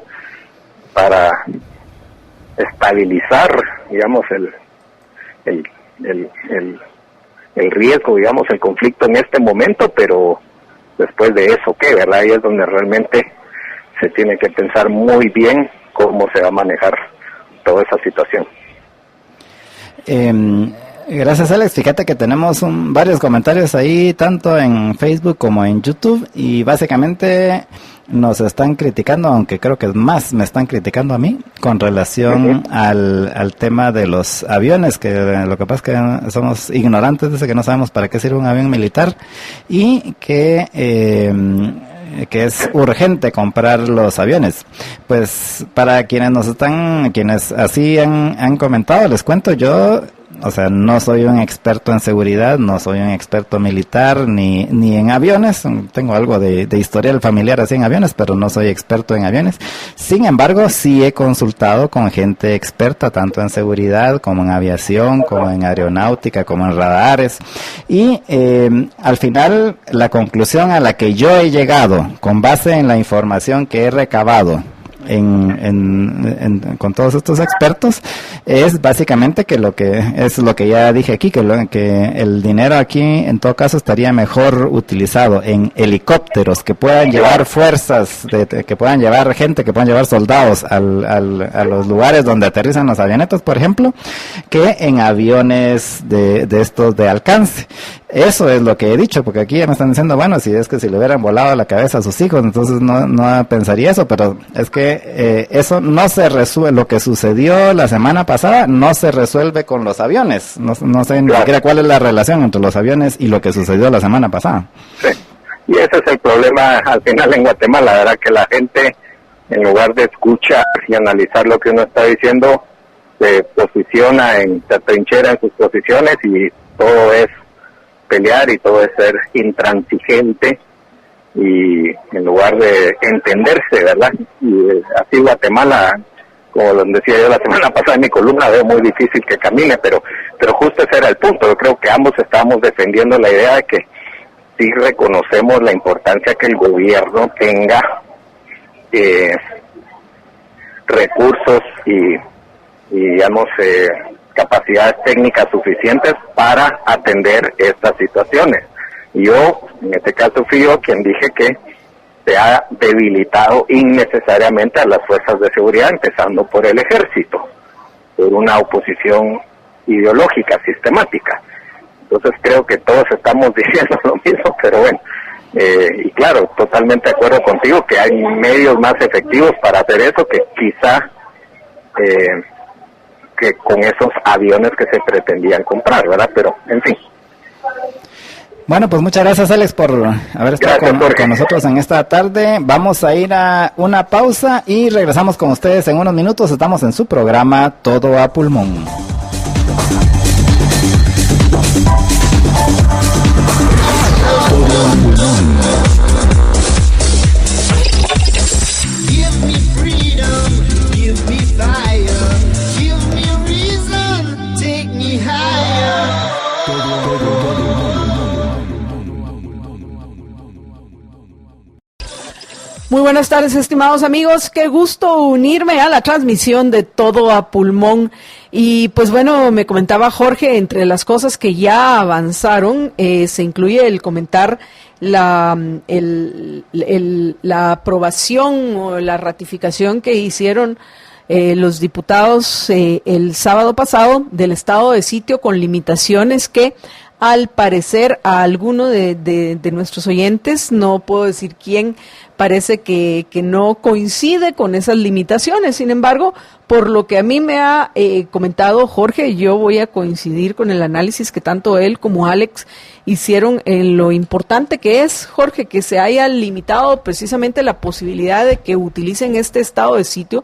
estabilizar, digamos, el riesgo, digamos, el conflicto en este momento, pero después de eso, ¿qué? ¿Verdad? Ahí es donde realmente se tiene que pensar muy bien cómo se va a manejar toda esa situación. Gracias, Alex. Fíjate que tenemos varios comentarios ahí, tanto en Facebook como en YouTube, y básicamente nos están criticando, aunque creo que más me están criticando a mí, con relación al tema de los aviones, que lo que pasa es que somos ignorantes, desde que no sabemos para qué sirve un avión militar, y que es urgente comprar los aviones. Pues para quienes así han comentado, les cuento, yo, o sea, no soy un experto en seguridad, no soy un experto militar, ni en aviones. Tengo algo de historial familiar así en aviones, pero no soy experto en aviones. Sin embargo, sí he consultado con gente experta, tanto en seguridad como en aviación, como en aeronáutica, como en radares. Y al final, la conclusión a la que yo he llegado, con base en la información que he recabado con todos estos expertos, es básicamente que lo que ya dije aquí, que el dinero aquí en todo caso estaría mejor utilizado en helicópteros que puedan llevar fuerzas, que puedan llevar gente, que puedan llevar soldados a los lugares donde aterrizan los avionetas, por ejemplo, que en aviones de estos de alcance. Eso es lo que he dicho, porque aquí ya me están diciendo, bueno, si es que si le hubieran volado la cabeza a sus hijos, entonces no pensaría eso, pero es que eso no se resuelve. Lo que sucedió la semana pasada no se resuelve con los aviones. No sé ni siquiera cuál es la relación entre los aviones y lo que sucedió la semana pasada. Sí, y ese es el problema al final en Guatemala, la verdad, que la gente, en lugar de escuchar y analizar lo que uno está diciendo, se posiciona se trinchera en sus posiciones, y todo es pelear y todo es ser intransigente, y en lugar de entenderse, ¿verdad? Y así Guatemala, como lo decía yo la semana pasada en mi columna, veo muy difícil que camine, pero justo ese era el punto. Yo creo que ambos estábamos defendiendo la idea de que sí reconocemos la importancia que el gobierno tenga recursos y digamos capacidades técnicas suficientes para atender estas situaciones. Yo, en este caso, fui yo quien dije que se ha debilitado innecesariamente a las fuerzas de seguridad, empezando por el ejército, por una oposición ideológica, sistemática. Entonces creo que todos estamos diciendo lo mismo, pero bueno, y claro, totalmente de acuerdo contigo que hay medios más efectivos para hacer eso, que quizá que con esos aviones que se pretendían comprar, ¿verdad? Pero, en fin. Bueno, pues muchas gracias, Alex, por haber estado con nosotros en esta tarde. Vamos a ir a una pausa y regresamos con ustedes en unos minutos. Estamos en su programa Todo a Pulmón. Todo a Pulmón. Muy buenas tardes, estimados amigos. Qué gusto unirme a la transmisión de Todo a Pulmón. Y pues bueno, me comentaba Jorge, entre las cosas que ya avanzaron, se incluye el comentar la aprobación o la ratificación que hicieron los diputados el sábado pasado del estado de sitio con limitaciones que al parecer a alguno de nuestros oyentes, no puedo decir quién, parece que no coincide con esas limitaciones. Sin embargo, por lo que a mí me ha comentado Jorge, yo voy a coincidir con el análisis que tanto él como Alex hicieron en lo importante que es, Jorge, que se haya limitado precisamente la posibilidad de que utilicen este estado de sitio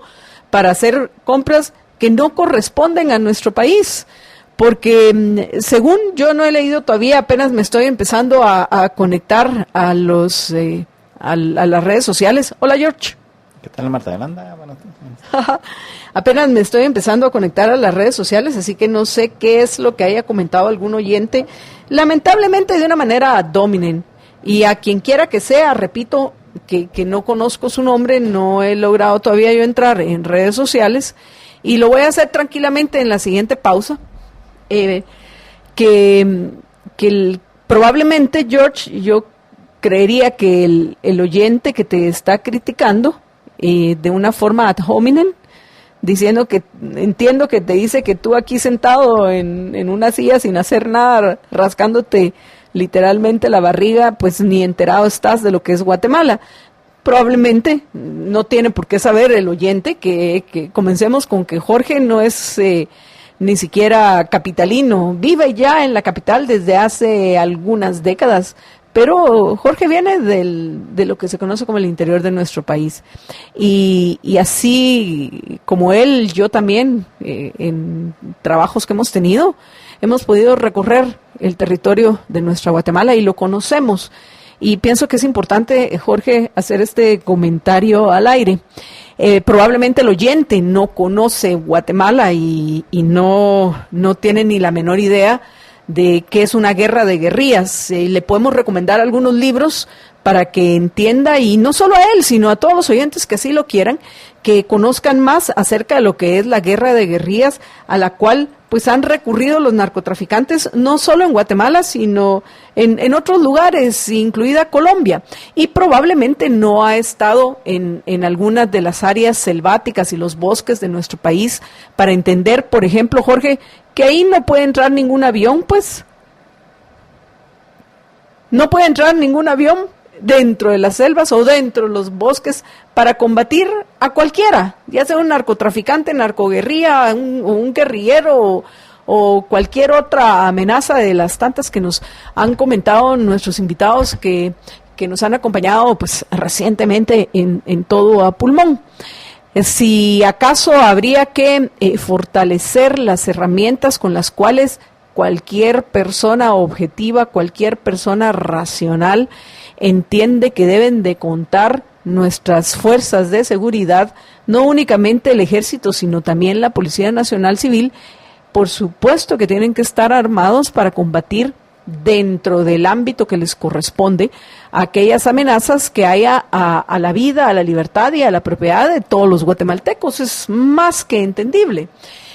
para hacer compras que no corresponden a nuestro país. Porque según yo no he leído todavía, apenas me estoy empezando a conectar a las redes sociales. Hola, George. ¿Qué tal, Marta Yolanda? Buenas tardes. Apenas me estoy empezando a conectar a las redes sociales, así que no sé qué es lo que haya comentado algún oyente, lamentablemente de una manera ad hominem. Y a quien quiera que sea, repito, que no conozco su nombre, no he logrado todavía yo entrar en redes sociales, y lo voy a hacer tranquilamente en la siguiente pausa. Probablemente, George, yo creería que el oyente que te está criticando de una forma ad hominem, diciendo que entiendo que te dice que tú aquí sentado en una silla sin hacer nada, rascándote literalmente la barriga, pues ni enterado estás de lo que es Guatemala. Probablemente no tiene por qué saber el oyente que comencemos con que Jorge no es ni siquiera capitalino, vive ya en la capital desde hace algunas décadas, pero Jorge viene de lo que se conoce como el interior de nuestro país. Y así como él, yo también, en trabajos que hemos tenido, hemos podido recorrer el territorio de nuestra Guatemala y lo conocemos. Y pienso que es importante, Jorge, hacer este comentario al aire. Probablemente el oyente no conoce Guatemala y no tiene ni la menor idea de qué es una guerra de guerrillas. Le podemos recomendar algunos libros para que entienda, y no solo a él, sino a todos los oyentes que así lo quieran, que conozcan más acerca de lo que es la guerra de guerrillas, a la cual pues han recurrido los narcotraficantes, no solo en Guatemala, sino en otros lugares, incluida Colombia, y probablemente no ha estado en algunas de las áreas selváticas y los bosques de nuestro país para entender, por ejemplo, Jorge, que ahí no puede entrar ningún avión, pues. No puede entrar ningún avión dentro de las selvas o dentro de los bosques para combatir a cualquiera, ya sea un narcotraficante, narcoguerrilla, un guerrillero o cualquier otra amenaza de las tantas que nos han comentado nuestros invitados que nos han acompañado pues recientemente en Todo a Pulmón. Si acaso habría que fortalecer las herramientas con las cuales cualquier persona objetiva, cualquier persona racional entiende que deben de contar nuestras fuerzas de seguridad, no únicamente el ejército, sino también la Policía Nacional Civil. Por supuesto que tienen que estar armados para combatir dentro del ámbito que les corresponde aquellas amenazas que haya a la vida, a la libertad y a la propiedad de todos los guatemaltecos. Es más que entendible.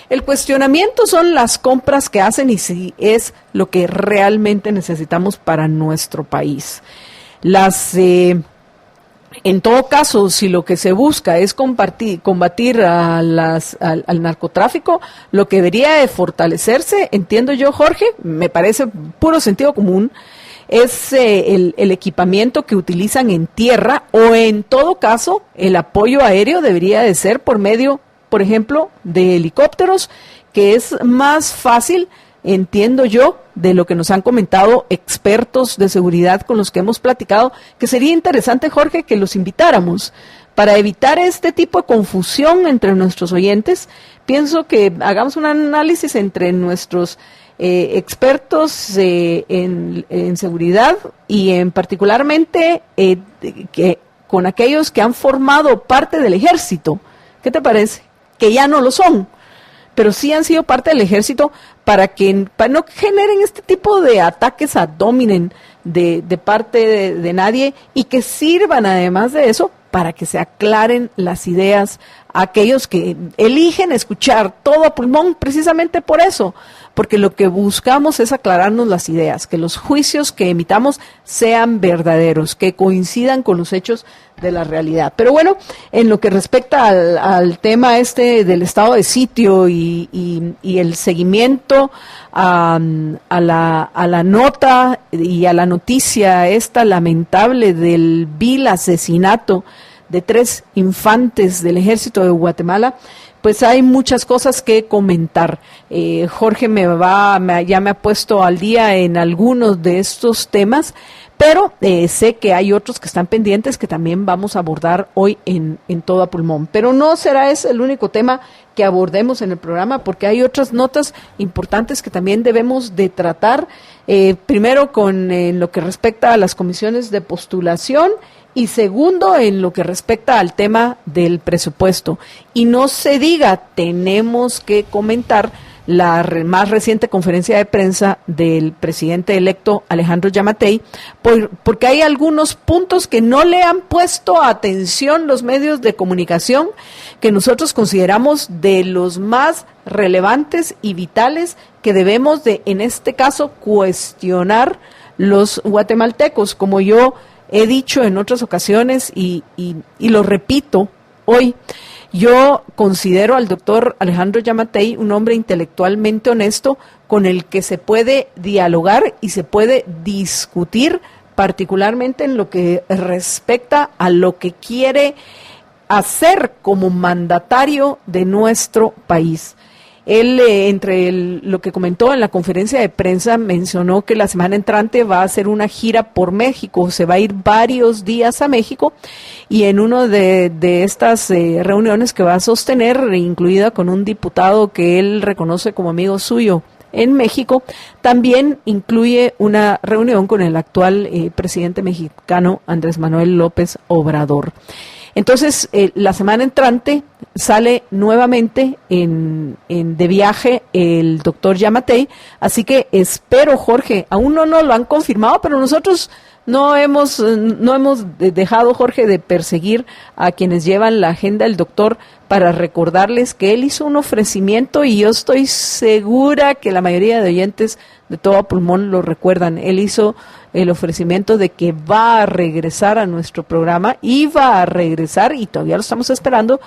El cuestionamiento son las compras que hacen y si es lo que realmente necesitamos para nuestro país. En todo caso, si lo que se busca es combatir al narcotráfico, lo que debería de fortalecerse, entiendo yo, Jorge, me parece puro sentido común, es el equipamiento que utilizan en tierra, o en todo caso, el apoyo aéreo debería de ser por medio, por ejemplo, de helicópteros, que es más fácil, entiendo yo, de lo que nos han comentado expertos de seguridad con los que hemos platicado, que sería interesante, Jorge, que los invitáramos para evitar este tipo de confusión entre nuestros oyentes. Pienso que hagamos un análisis entre nuestros expertos en seguridad y en particularmente con aquellos que han formado parte del ejército. ¿Qué te parece? Que ya no lo son, pero sí han sido parte del ejército para no generen este tipo de ataques ad hominem de parte de nadie, y que sirvan además de eso para que se aclaren las ideas a aquellos que eligen escuchar todo a pulmón, precisamente por eso, porque lo que buscamos es aclararnos las ideas, que los juicios que emitamos sean verdaderos, que coincidan con los hechos de la realidad. Pero bueno, en lo que respecta al tema del estado de sitio y el seguimiento a la nota y a la noticia esta lamentable del vil asesinato de 3 infantes del ejército de Guatemala, pues hay muchas cosas que comentar. Jorge ya me ha puesto al día en algunos de estos temas, pero sé que hay otros que están pendientes que también vamos a abordar hoy en Todo a Pulmón. Pero no será ese el único tema que abordemos en el programa, porque hay otras notas importantes que también debemos de tratar, primero con lo que respecta a las comisiones de postulación, y segundo, en lo que respecta al tema del presupuesto. Y no se diga, tenemos que comentar la más reciente conferencia de prensa del presidente electo Alejandro Yamatei, porque hay algunos puntos que no le han puesto atención los medios de comunicación, que nosotros consideramos de los más relevantes y vitales que debemos de, en este caso, cuestionar los guatemaltecos, como yo he dicho en otras ocasiones y lo repito hoy. Yo considero al doctor Alejandro Yamatei un hombre intelectualmente honesto con el que se puede dialogar y se puede discutir, particularmente en lo que respecta a lo que quiere hacer como mandatario de nuestro país. Él, lo que comentó en la conferencia de prensa, mencionó que la semana entrante va a hacer una gira por México, se va a ir varios días a México, y en una de estas reuniones que va a sostener, incluida con un diputado que él reconoce como amigo suyo en México, también incluye una reunión con el actual presidente mexicano Andrés Manuel López Obrador. Entonces, la semana entrante sale nuevamente de viaje el doctor Yamatei, así que espero, Jorge, aún no nos lo han confirmado, pero nosotros no hemos dejado, Jorge, de perseguir a quienes llevan la agenda del doctor para recordarles que él hizo un ofrecimiento, y yo estoy segura que la mayoría de oyentes de Todo a Pulmón lo recuerdan. Él hizo el ofrecimiento de que va a regresar a nuestro programa, iba a regresar, y todavía lo estamos esperando,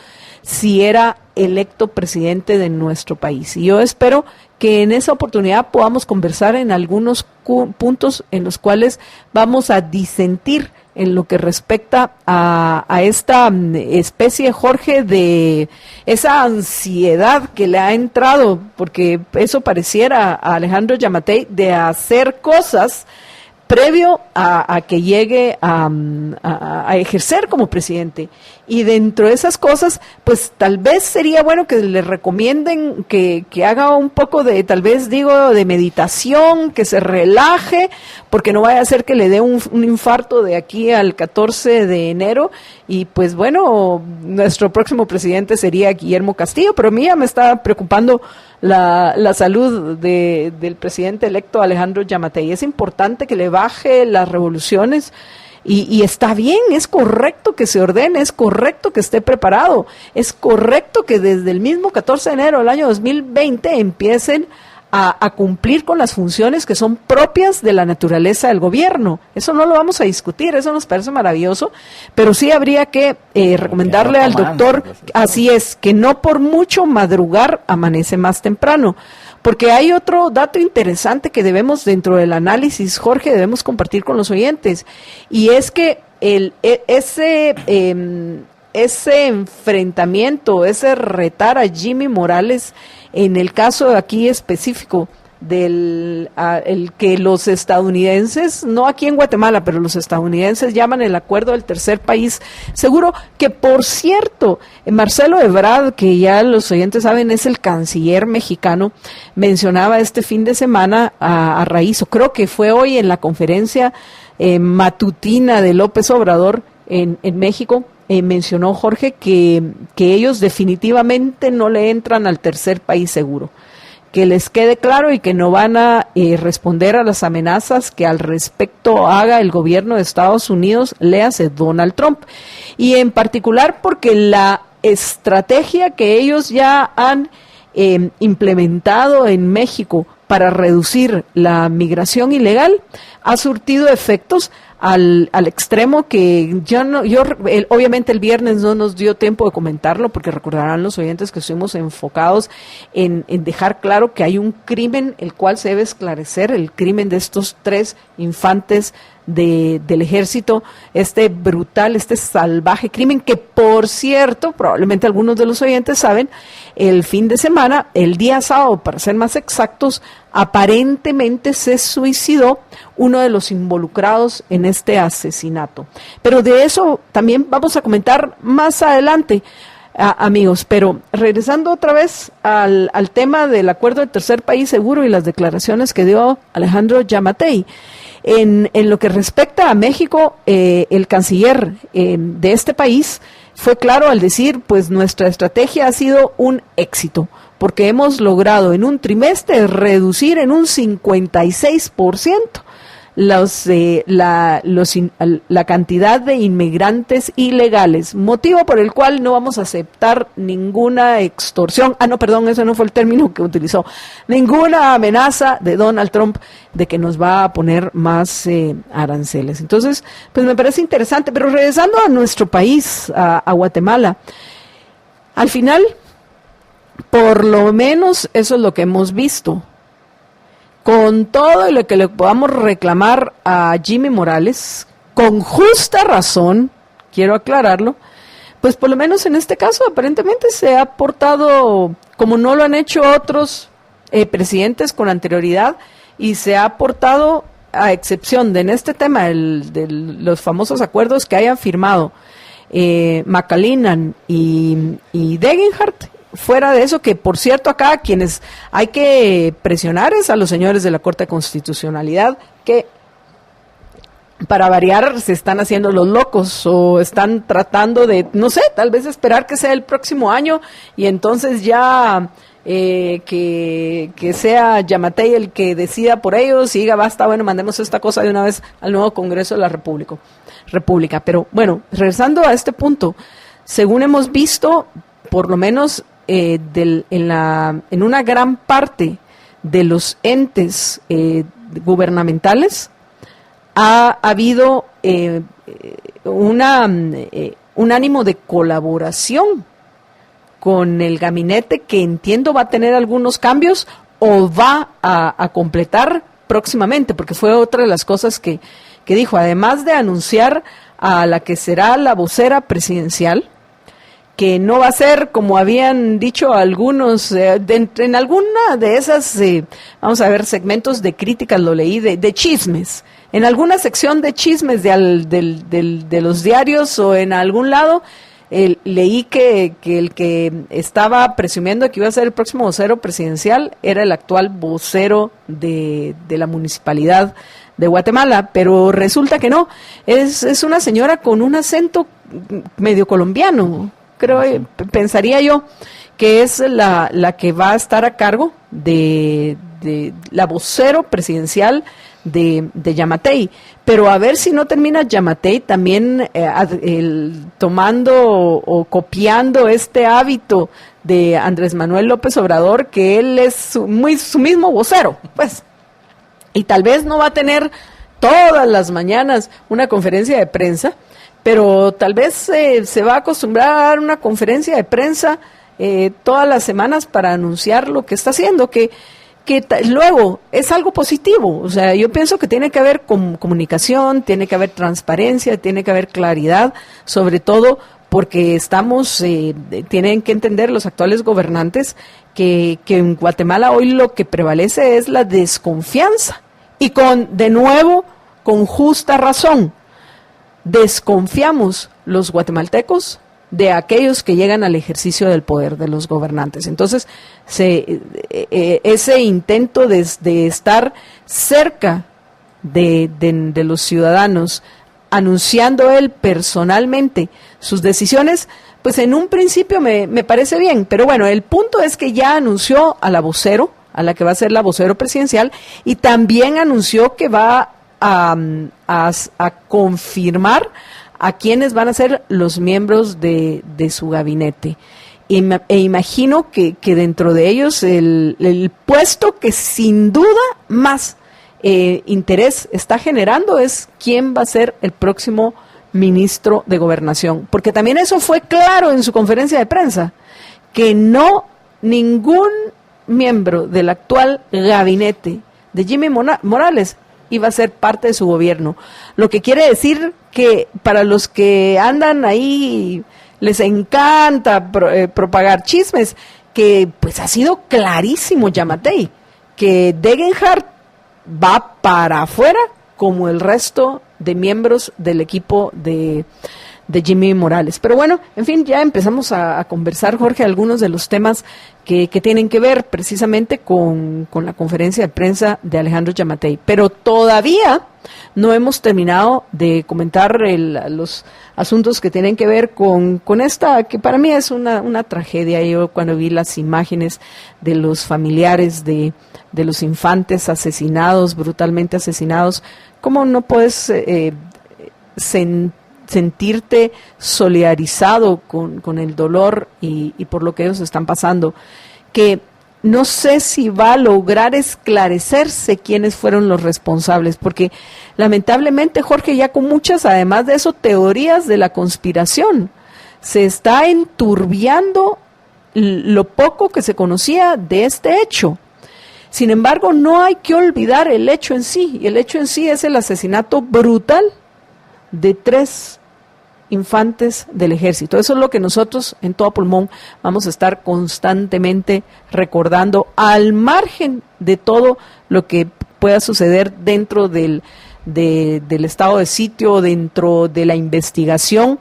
si era electo presidente de nuestro país. Y yo espero que en esa oportunidad podamos conversar en algunos puntos en los cuales vamos a disentir en lo que respecta a esta especie, Jorge, de esa ansiedad que le ha entrado, porque eso pareciera a Alejandro Yamatei, de hacer cosas previo a que llegue a ejercer como presidente. Y dentro de esas cosas, pues tal vez sería bueno que le recomienden que haga un poco de, tal vez digo, de meditación, que se relaje, porque no vaya a ser que le dé un infarto de aquí al 14 de enero, y pues bueno, nuestro próximo presidente sería Guillermo Castillo, pero a mí ya me está preocupando la salud del presidente electo Alejandro Yamatei. Es importante que le baje las revoluciones, y está bien, es correcto que se ordene, es correcto que esté preparado, es correcto que desde el mismo 14 de enero del año 2020 empiecen a cumplir con las funciones que son propias de la naturaleza del gobierno. Eso no lo vamos a discutir, eso nos parece maravilloso, pero sí habría que recomendarle al doctor, así es, que no por mucho madrugar amanece más temprano. Porque hay otro dato interesante que debemos, dentro del análisis, Jorge, debemos compartir con los oyentes, y es que ese enfrentamiento, ese retar a Jimmy Morales, en el caso aquí específico el que los estadounidenses, no aquí en Guatemala, pero los estadounidenses llaman el acuerdo del tercer país seguro, que por cierto, Marcelo Ebrard, que ya los oyentes saben es el canciller mexicano, mencionaba este fin de semana a raíz, o creo que fue hoy en la conferencia matutina de López Obrador en México, mencionó, Jorge, que ellos definitivamente no le entran al tercer país seguro. que les quede claro y que no van a responder a las amenazas que al respecto haga el gobierno de Estados Unidos, léase Donald Trump. Y en particular porque la estrategia que ellos ya han implementado en México para reducir la migración ilegal ha surtido efectos al extremo que obviamente el viernes no nos dio tiempo de comentarlo, porque recordarán los oyentes que estuvimos enfocados en dejar claro que hay un crimen el cual se debe esclarecer, el crimen de estos 3 infantes del ejército, este brutal, este salvaje crimen que, por cierto, probablemente algunos de los oyentes saben, el fin de semana, el día sábado, para ser más exactos, aparentemente se suicidó uno de los involucrados en este asesinato. Pero de eso también vamos a comentar más adelante, amigos. Pero regresando otra vez al tema del acuerdo de tercer país seguro y las declaraciones que dio Alejandro Giammattei. En lo que respecta a México, el canciller de este país fue claro al decir, pues nuestra estrategia ha sido un éxito, porque hemos logrado en un trimestre reducir en un 56% la cantidad de inmigrantes ilegales, motivo por el cual no vamos a aceptar ninguna extorsión, ese no fue el término que utilizó, ninguna amenaza de Donald Trump de que nos va a poner más aranceles. Entonces, pues me parece interesante, pero regresando a nuestro país, a Guatemala, al final, por lo menos eso es lo que hemos visto. Con todo lo que le podamos reclamar a Jimmy Morales, con justa razón, quiero aclararlo, pues por lo menos en este caso aparentemente se ha portado como no lo han hecho otros presidentes con anterioridad, y se ha portado, a excepción de en este tema de los famosos acuerdos que hayan firmado McAleenan y Degenhardt. Fuera de eso, que por cierto acá quienes hay que presionar es a los señores de la Corte de Constitucionalidad, que para variar se están haciendo los locos o están tratando de, no sé, tal vez esperar que sea el próximo año y entonces ya que sea Giammattei el que decida por ellos y diga basta, bueno, mandemos esta cosa de una vez al nuevo Congreso de la República. Pero bueno, regresando a este punto, según hemos visto, por lo menos en una gran parte de los entes gubernamentales ha habido un ánimo de colaboración con el gabinete, que entiendo va a tener algunos cambios o va a completar próximamente, porque fue otra de las cosas que dijo, además de anunciar a la que será la vocera presidencial, que no va a ser como habían dicho algunos, en alguna de esas, vamos a ver, segmentos de críticas, lo leí, de chismes, en alguna sección de chismes de los diarios o en algún lado, leí que el que estaba presumiendo que iba a ser el próximo vocero presidencial era el actual vocero de la municipalidad de Guatemala, pero resulta que no, es una señora con un acento medio colombiano. Pensaría yo que es la que va a estar a cargo de la vocero presidencial de Giammattei, pero a ver si no termina Giammattei también tomando o copiando este hábito de Andrés Manuel López Obrador, que él es su mismo vocero, pues, y tal vez no va a tener todas las mañanas una conferencia de prensa, pero tal vez se va a acostumbrar a dar una conferencia de prensa todas las semanas para anunciar lo que está haciendo, que luego es algo positivo. O sea, yo pienso que tiene que haber comunicación, tiene que haber transparencia, tiene que haber claridad, sobre todo porque tienen que entender los actuales gobernantes que en Guatemala hoy lo que prevalece es la desconfianza, y de nuevo, con justa razón. Desconfiamos los guatemaltecos de aquellos que llegan al ejercicio del poder de los gobernantes. Entonces, ese intento de estar cerca de los ciudadanos, anunciando él personalmente sus decisiones, pues en un principio me parece bien, pero bueno, el punto es que ya anunció a la vocero, a la que va a ser la vocero presidencial, y también anunció que va a confirmar a quienes van a ser los miembros de su gabinete. E imagino que dentro de ellos el puesto que sin duda más interés está generando es quién va a ser el próximo ministro de Gobernación, porque también eso fue claro en su conferencia de prensa, que ningún miembro del actual gabinete de Jimmy Morales iba a ser parte de su gobierno, lo que quiere decir que para los que andan ahí les encanta propagar chismes, que pues ha sido clarísimo, Yamatei, que Degenhardt va para afuera como el resto de miembros del equipo de Jimmy Morales. Pero bueno, en fin, ya empezamos a conversar, Jorge, algunos de los temas que tienen que ver precisamente con la conferencia de prensa de Alejandro Yamatei. Pero todavía no hemos terminado de comentar los asuntos que tienen que ver con esta, que para mí es una tragedia. Yo cuando vi las imágenes de los familiares de los infantes asesinados, brutalmente asesinados, ¿cómo no puedes sentirte solidarizado con el dolor y por lo que ellos están pasando? Que no sé si va a lograr esclarecerse quiénes fueron los responsables, porque lamentablemente, Jorge, ya con muchas, además de eso, teorías de la conspiración, se está enturbiando lo poco que se conocía de este hecho. Sin embargo, no hay que olvidar el hecho en sí, y el hecho en sí es el asesinato brutal de 3 infantes del ejército. Eso es lo que nosotros en Todo Pulmón vamos a estar constantemente recordando, al margen de todo lo que pueda suceder dentro del estado de sitio, dentro de la investigación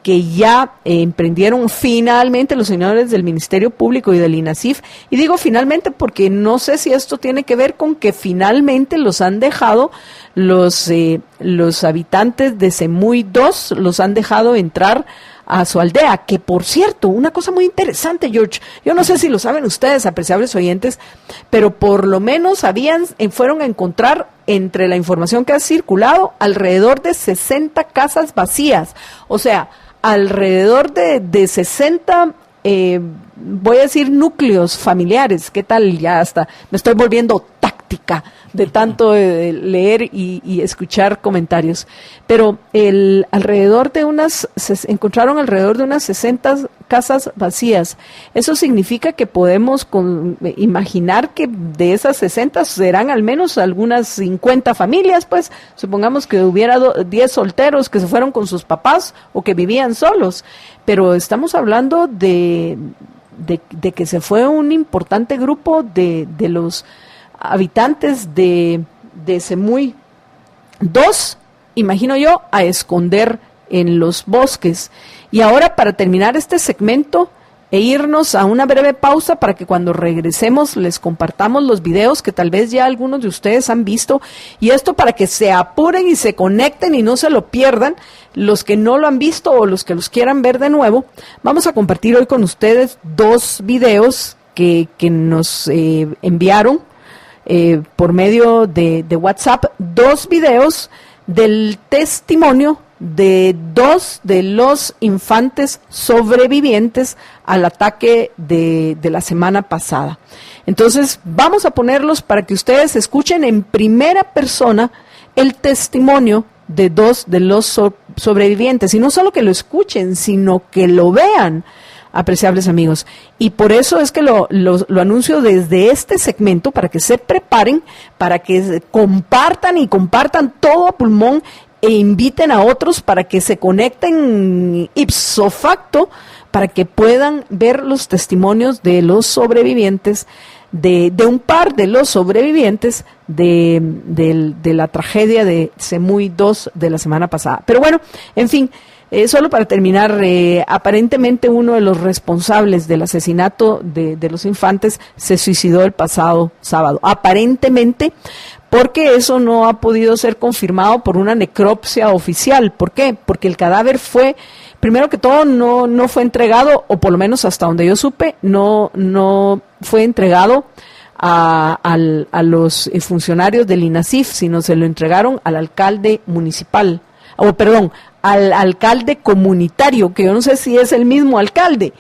que ya emprendieron finalmente los señores del Ministerio Público y del INASIF. Y digo finalmente porque no sé si esto tiene que ver con que finalmente los han dejado los habitantes de Semuy 2, los han dejado entrar a su aldea, que por cierto, una cosa muy interesante, George, yo no sé si lo saben ustedes, apreciables oyentes, pero por lo menos fueron a encontrar, entre la información que ha circulado, alrededor de 60 casas vacías, o sea, alrededor de 60, voy a decir, núcleos familiares. ¿Qué tal? Ya hasta me estoy volviendo táctica de tanto leer y escuchar comentarios. Pero encontraron alrededor de unas 60 casas vacías. Eso significa que podemos imaginar que de esas 60 serán al menos algunas 50 familias, pues supongamos que hubiera 10 solteros que se fueron con sus papás o que vivían solos, pero estamos hablando de que se fue un importante grupo de los habitantes de Semuy 2, imagino yo, a esconder en los bosques. Y ahora, para terminar este segmento e irnos a una breve pausa para que cuando regresemos les compartamos los videos que tal vez ya algunos de ustedes han visto, y esto para que se apuren y se conecten y no se lo pierdan, los que no lo han visto o los que los quieran ver de nuevo. Vamos a compartir hoy con ustedes 2 videos que nos enviaron por medio de WhatsApp, 2 videos del testimonio de 2 de los infantes sobrevivientes al ataque de la semana pasada. Entonces vamos a ponerlos para que ustedes escuchen en primera persona el testimonio de 2 de los sobrevivientes, y no solo que lo escuchen, sino que lo vean, apreciables amigos. Y por eso es que lo anuncio desde este segmento, para que se preparen, para que compartan todo a pulmón e inviten a otros para que se conecten ipso facto, para que puedan ver los testimonios de los sobrevivientes, de un par de los sobrevivientes de la tragedia de Semuy 2 de la semana pasada. Pero bueno, en fin, solo para terminar, aparentemente uno de los responsables del asesinato de los infantes se suicidó el pasado sábado. Aparentemente, porque eso no ha podido ser confirmado por una necropsia oficial. ¿Por qué? Porque el cadáver primero que todo, no fue entregado, o por lo menos hasta donde yo supe, no fue entregado a los funcionarios del INASIF, sino se lo entregaron al alcalde municipal, al alcalde comunitario, que yo no sé si es el mismo alcalde,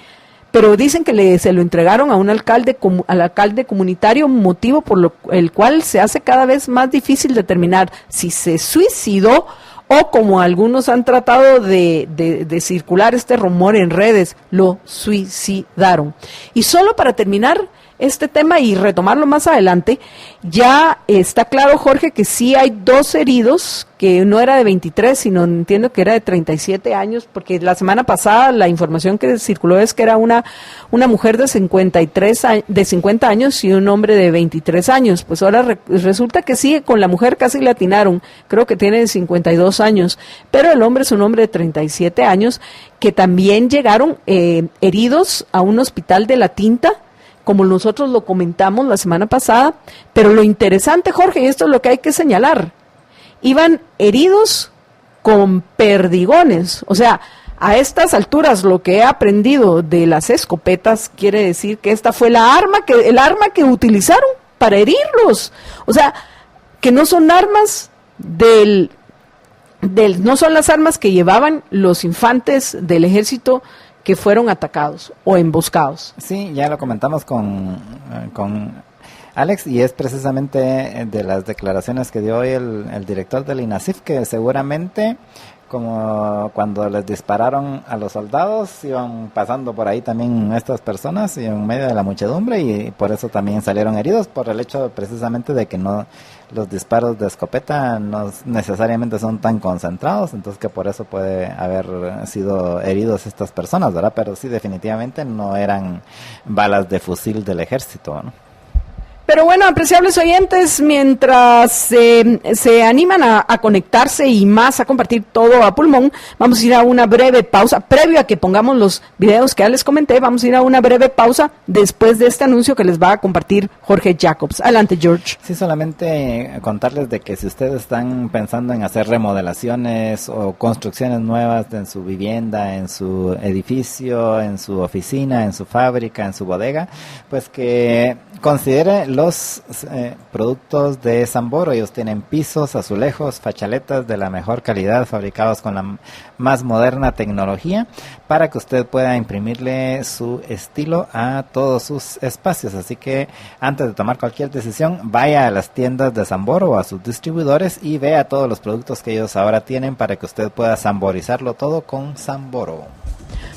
pero dicen que se lo entregaron a al alcalde comunitario, motivo por el cual se hace cada vez más difícil determinar si se suicidó o, como algunos han tratado de circular este rumor en redes, lo suicidaron. Y solo para terminar este tema y retomarlo más adelante, ya está claro, Jorge, que sí hay 2 heridos, que no era de 23, sino entiendo que era de 37 años, porque la semana pasada la información que circuló es que era una mujer de 50 años y un hombre de 23 años. Pues ahora resulta que sí, con la mujer casi le atinaron, creo que tiene 52 años, pero el hombre es un hombre de 37 años, que también llegaron heridos a un hospital de La Tinta, como nosotros lo comentamos la semana pasada. Pero lo interesante, Jorge, y esto es lo que hay que señalar, iban heridos con perdigones. O sea, a estas alturas lo que he aprendido de las escopetas quiere decir que esta fue el arma que utilizaron para herirlos. O sea, que no son armas no son las armas que llevaban los infantes del ejército que fueron atacados o emboscados. Sí, ya lo comentamos con Alex, y es precisamente de las declaraciones que dio hoy el director del INASIF, que seguramente, como cuando les dispararon a los soldados, iban pasando por ahí también estas personas y en medio de la muchedumbre, y por eso también salieron heridos, por el hecho precisamente de que no, los disparos de escopeta no necesariamente son tan concentrados, entonces que por eso puede haber sido heridos estas personas, ¿verdad? Pero sí, definitivamente no eran balas de fusil del ejército, ¿no? Pero bueno, apreciables oyentes, mientras se animan a conectarse y más a compartir todo a pulmón, vamos a ir a una breve pausa. Previo a que pongamos los videos que ya les comenté, vamos a ir a una breve pausa después de este anuncio que les va a compartir Jorge Jacobs. Adelante, George. Sí, solamente contarles de que si ustedes están pensando en hacer remodelaciones o construcciones nuevas en su vivienda, en su edificio, en su oficina, en su fábrica, en su bodega, pues que considere los productos de Samboro. Ellos tienen pisos, azulejos, fachaletas de la mejor calidad, fabricados con la más moderna tecnología, para que usted pueda imprimirle su estilo a todos sus espacios. Así que antes de tomar cualquier decisión, vaya a las tiendas de Samboro o a sus distribuidores y vea todos los productos que ellos ahora tienen para que usted pueda samborizarlo todo con Samboro.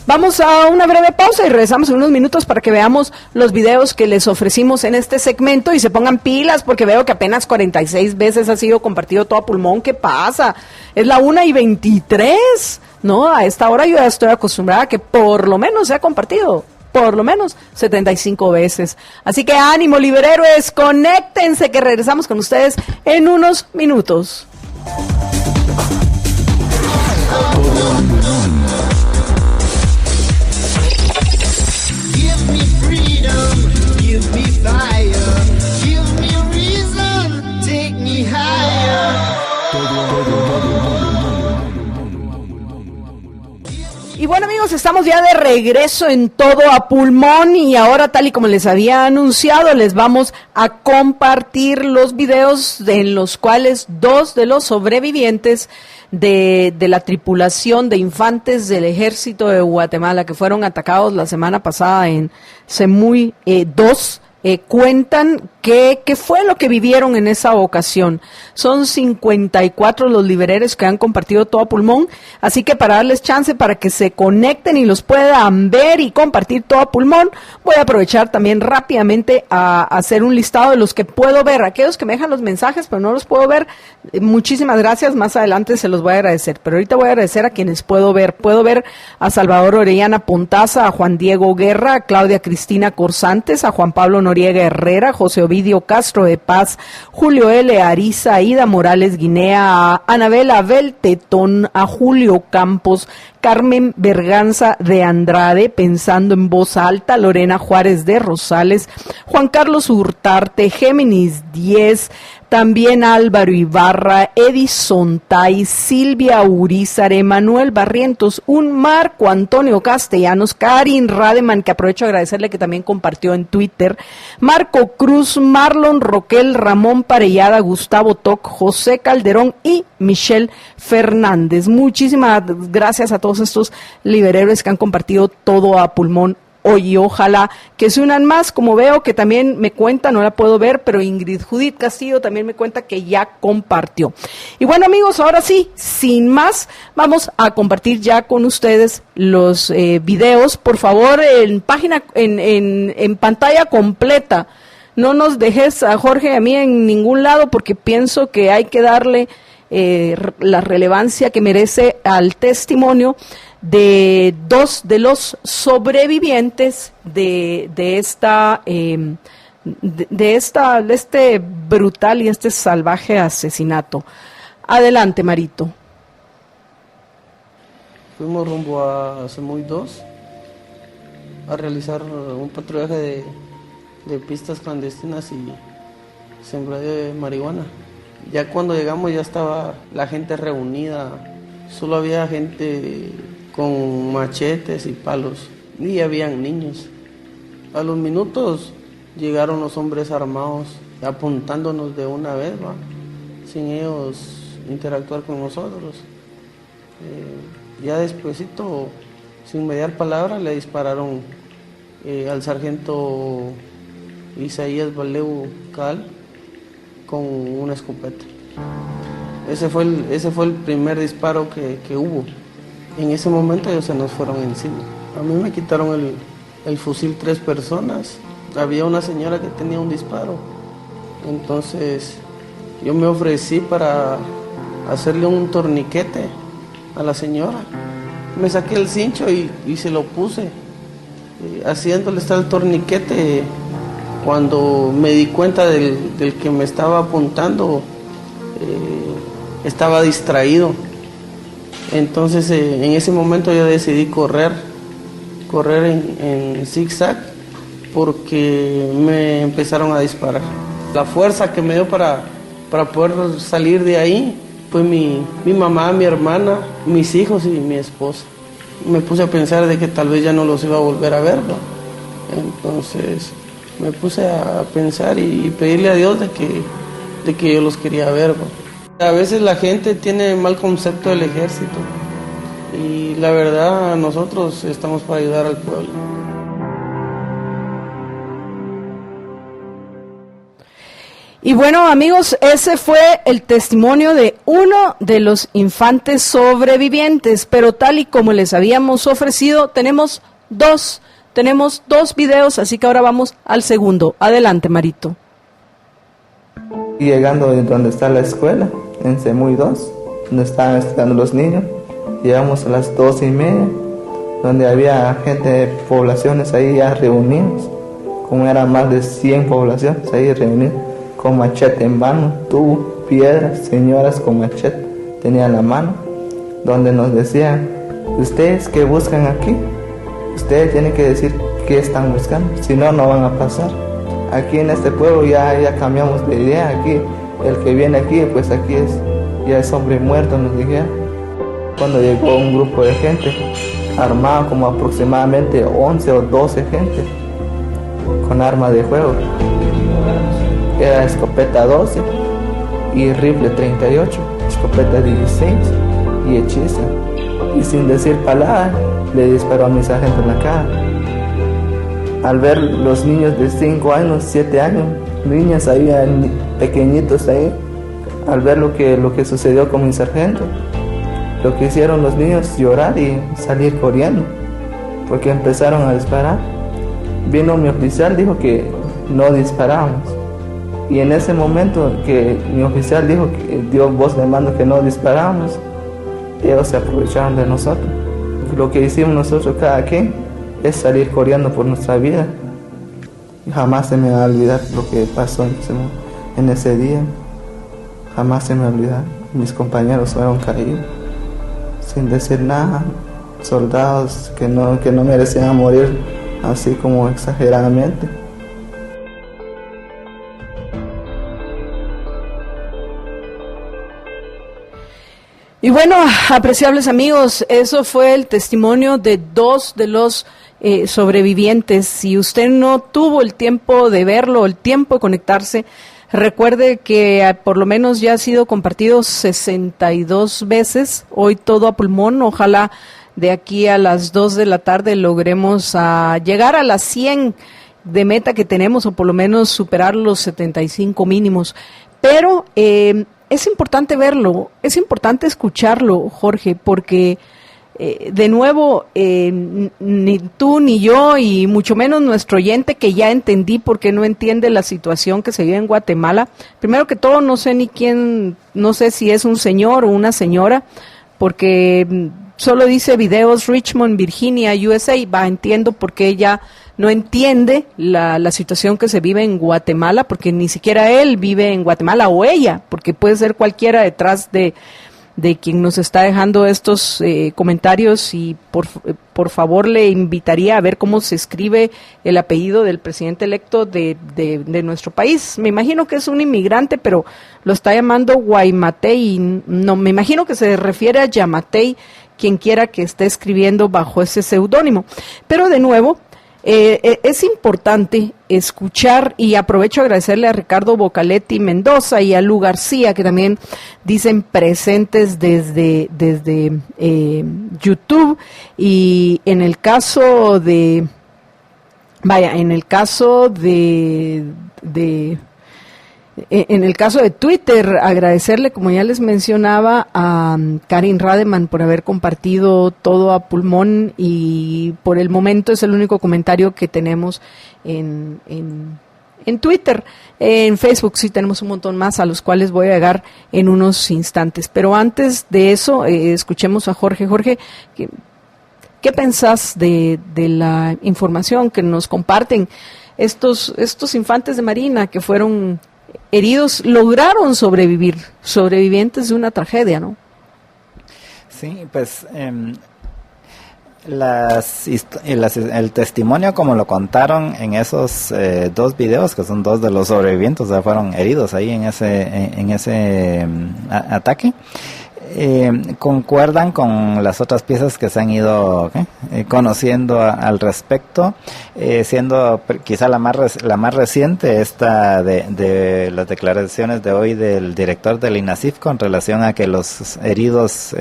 Vamos a una breve pausa y regresamos en unos minutos para que veamos los videos que les ofrecimos en este segmento y se pongan pilas, porque veo que apenas 46 veces ha sido compartido todo a pulmón. ¿Qué pasa? Es la 1:23, ¿no? A esta hora yo ya estoy acostumbrada a que por lo menos se ha compartido por lo menos 75 veces. Así que ánimo, liberhéroes, conéctense, que regresamos con ustedes en unos minutos. Y bueno, amigos, estamos ya de regreso en Todo a Pulmón y ahora, tal y como les había anunciado, les vamos a compartir los videos en los cuales 2 de los sobrevivientes de la tripulación de infantes del Ejército de Guatemala que fueron atacados la semana pasada en Semuy 2 cuentan qué fue lo que vivieron en esa ocasión. Son 54 los libereros que han compartido Todo a Pulmón, así que para darles chance para que se conecten y los puedan ver y compartir Todo a Pulmón, voy a aprovechar también rápidamente a hacer un listado de los que puedo ver. Aquellos que me dejan los mensajes pero no los puedo ver, muchísimas gracias, más adelante se los voy a agradecer, pero ahorita voy a agradecer a quienes puedo ver. Puedo ver a Salvador Orellana Pontaza, a Juan Diego Guerra, a Claudia Cristina Corsantes, a Juan Pablo Noriega Herrera, José Ovidio Castro de Paz, Julio L. Ariza, Aida Morales Guinea, a Anabela Abel Tetón, a Julio Campos, Carmen Berganza de Andrade, Pensando en Voz Alta, Lorena Juárez de Rosales, Juan Carlos Hurtarte, Géminis 10, también Álvaro Ibarra, Edison Tai, Silvia Urizar, Emanuel Barrientos, un Marco Antonio Castellanos, Karin Rademan, que aprovecho a agradecerle que también compartió en Twitter, Marco Cruz, Marlon Roquel, Ramón Parellada, Gustavo Toc, José Calderón y Michelle Fernández. Muchísimas gracias a todos estos liberhéroes que han compartido todo a pulmón hoy, y ojalá que se unan más. Como veo que también me cuenta, no la puedo ver, pero Ingrid Judith Castillo también me cuenta que ya compartió. Y bueno, amigos, ahora sí, sin más, vamos a compartir ya con ustedes los videos. Por favor, en pantalla completa. No nos dejes a Jorge y a mí en ningún lado, porque pienso que hay que darle la relevancia que merece al testimonio de dos de los sobrevivientes de este brutal y este salvaje asesinato. Adelante, Marito. Fuimos rumbo a Semuy 2 a realizar un patrullaje de pistas clandestinas y sembradío de marihuana. Ya cuando llegamos ya estaba la gente reunida, solo había gente con machetes y palos, y habían niños. A los minutos llegaron los hombres armados apuntándonos de una vez, sin ellos interactuar con nosotros. Ya despuesito, sin mediar palabra, le dispararon al sargento Isaías Valeu Cal con una escopeta. Ese fue el primer disparo que hubo. En ese momento ellos se nos fueron encima. A mí me quitaron el fusil 3 personas. Había una señora que tenía un disparo. Entonces yo me ofrecí para hacerle un torniquete a la señora. Me saqué el cincho y se lo puse. Haciéndole estar el torniquete, cuando me di cuenta del que me estaba apuntando, estaba distraído. Entonces en ese momento yo decidí correr en zigzag, porque me empezaron a disparar. La fuerza que me dio para poder salir de ahí fue mi mamá, mi hermana, mis hijos y mi esposa. Me puse a pensar de que tal vez ya no los iba a volver a ver, ¿no? Entonces me puse a pensar y pedirle a Dios de que yo los quería ver, ¿no? A veces la gente tiene mal concepto del ejército, y la verdad nosotros estamos para ayudar al pueblo. Y bueno, amigos, ese fue el testimonio de uno de los infantes sobrevivientes, pero tal y como les habíamos ofrecido, tenemos dos videos, así que ahora vamos al segundo. Adelante, Marito. Y llegando donde está la escuela, en Semuy 2, donde estaban estudiando los niños, llegamos a las 2:30, donde había gente de poblaciones ahí ya reunidos, como eran más de 100 poblaciones ahí reunidas, con machete en mano, tubo, piedras, señoras con machete tenían en la mano, donde nos decían: ustedes que buscan aquí, ustedes tienen que decir qué están buscando, si no, no van a pasar. Aquí en este pueblo ya cambiamos de idea. Aquí el que viene aquí, pues aquí ya es hombre muerto, nos dijeron. Cuando llegó un grupo de gente armado, como aproximadamente 11 o 12 gente, con armas de fuego, era escopeta 12 y rifle 38, escopeta 16 y hechiza. Y sin decir palabra, le disparó a mi sargento en la cara. Al ver los niños de 5 años, 7 años, niñas ahí, pequeñitos ahí, al ver lo que sucedió con mi sargento, lo que hicieron los niños, llorar y salir corriendo, porque empezaron a disparar. Vino mi oficial, dijo que no disparamos, y en ese momento que mi oficial dijo que dio voz de mando que no disparamos, ellos se aprovecharon de nosotros. Lo que hicimos nosotros cada quien es salir corriendo por nuestra vida. Y jamás se me va a olvidar lo que pasó en ese día. Jamás se me va a olvidar. Mis compañeros fueron caídos sin decir nada. Soldados que no merecían morir así como exageradamente. Y bueno, apreciables amigos, eso fue el testimonio de dos de los sobrevivientes. Si usted no tuvo el tiempo de verlo, el tiempo de conectarse, recuerde que por lo menos ya ha sido compartido 62 veces, hoy todo a pulmón. Ojalá de aquí a las 2 de la tarde logremos llegar a las 100 de meta que tenemos, o por lo menos superar los 75 mínimos. Pero es importante verlo, es importante escucharlo, Jorge, porque de nuevo, ni tú ni yo, y mucho menos nuestro oyente, que ya entendí por qué no entiende la situación que se vive en Guatemala. Primero que todo, no sé ni quién, no sé si es un señor o una señora, porque solo dice videos Richmond, Virginia, USA. Entiendo por qué ella no entiende la situación que se vive en Guatemala, porque ni siquiera él vive en Guatemala, o ella, porque puede ser cualquiera detrás de quien nos está dejando estos comentarios. Y por favor le invitaría a ver cómo se escribe el apellido del presidente electo de nuestro país. Me imagino que es un inmigrante, pero lo está llamando Guaymatei. No, me imagino que se refiere a Yamatei, quien quiera que esté escribiendo bajo ese seudónimo. Pero de nuevo, es importante escuchar, y aprovecho a agradecerle a Ricardo Bocaletti Mendoza y a Lu García, que también dicen presentes desde YouTube. Y en el caso de Twitter, agradecerle, como ya les mencionaba, a Karin Rademan por haber compartido todo a pulmón, y por el momento es el único comentario que tenemos en Twitter. En Facebook sí tenemos un montón más, a los cuales voy a llegar en unos instantes. Pero antes de eso, escuchemos a Jorge. Jorge, ¿qué pensás de la información que nos comparten estos infantes de Marina que fueron heridos, lograron sobrevivir, sobrevivientes de una tragedia, ¿no? Sí, pues el testimonio, como lo contaron en esos dos videos, que son dos de los sobrevivientes, o sea, fueron heridos ahí en ese ataque. Concuerdan con las otras piezas que se han ido conociendo al respecto, siendo quizá la más reciente esta de las declaraciones de hoy del director del INASIF con relación a que los heridos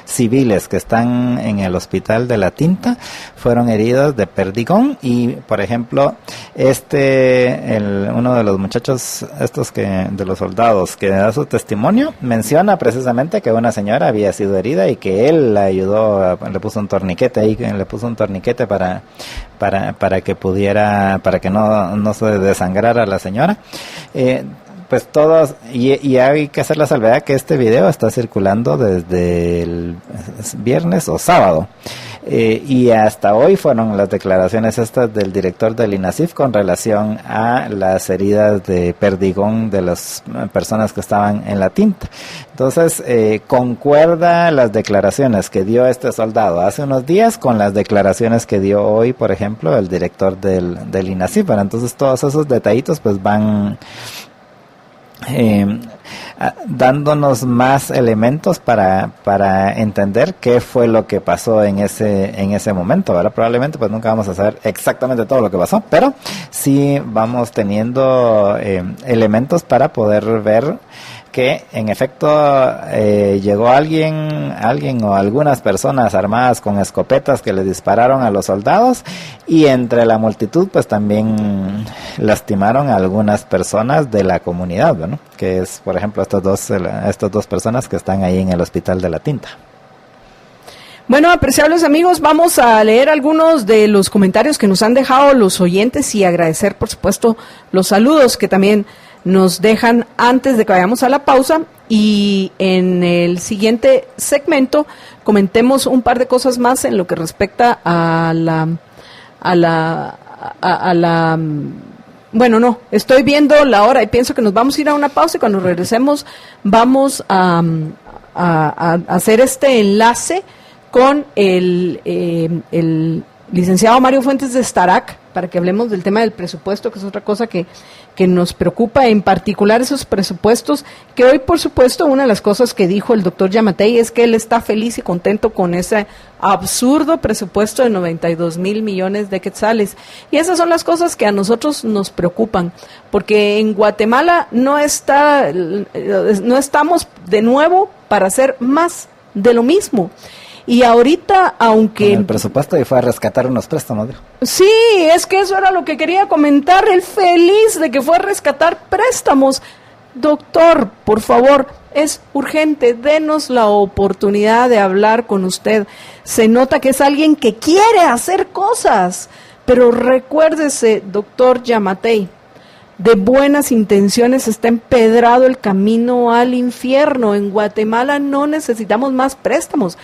civiles que están en el hospital de La Tinta fueron heridos de perdigón. Y por ejemplo, uno de los muchachos de los soldados que da su testimonio menciona precisamente que una señora había sido herida y que él la ayudó, le puso un torniquete para que pudiera, para que no se desangrara la señora. Pues todos, y hay que hacer la salvedad que este video está circulando desde el viernes o sábado. Y hasta hoy fueron las declaraciones estas del director del INASIF con relación a las heridas de perdigón de las personas que estaban en La Tinta. Entonces, concuerda las declaraciones que dio este soldado hace unos días con las declaraciones que dio hoy, por ejemplo, el director del INASIF. Bueno, entonces todos esos detallitos pues van dándonos más elementos para entender qué fue lo que pasó en ese momento, ¿verdad? Probablemente pues nunca vamos a saber exactamente todo lo que pasó, pero sí vamos teniendo elementos para poder ver que en efecto llegó alguien o algunas personas armadas con escopetas que le dispararon a los soldados, y entre la multitud pues también lastimaron a algunas personas de la comunidad, ¿no? Que es, por ejemplo, estas dos personas que están ahí en el hospital de La Tinta. Bueno, apreciables amigos, vamos a leer algunos de los comentarios que nos han dejado los oyentes y agradecer, por supuesto, los saludos que también nos dejan antes de que vayamos a la pausa, y en el siguiente segmento comentemos un par de cosas más en lo que respecta bueno, no, estoy viendo la hora y pienso que nos vamos a ir a una pausa, y cuando regresemos vamos a hacer este enlace con el licenciado Mario Fuentes de Starac, para que hablemos del tema del presupuesto, que es otra cosa que nos preocupa, en particular esos presupuestos, que hoy, por supuesto, una de las cosas que dijo el doctor Yamatei es que él está feliz y contento con ese absurdo presupuesto de 92 mil millones de quetzales. Y esas son las cosas que a nosotros nos preocupan, porque en Guatemala no estamos de nuevo para hacer más de lo mismo. Y ahorita, aunque... el presupuesto y fue a rescatar unos préstamos, ¿no? Sí, es que eso era lo que quería comentar, el feliz de que fue a rescatar préstamos. Doctor, por favor, es urgente, denos la oportunidad de hablar con usted. Se nota que es alguien que quiere hacer cosas, pero recuérdese, doctor Yamatei, de buenas intenciones está empedrado el camino al infierno. En Guatemala no necesitamos más préstamos.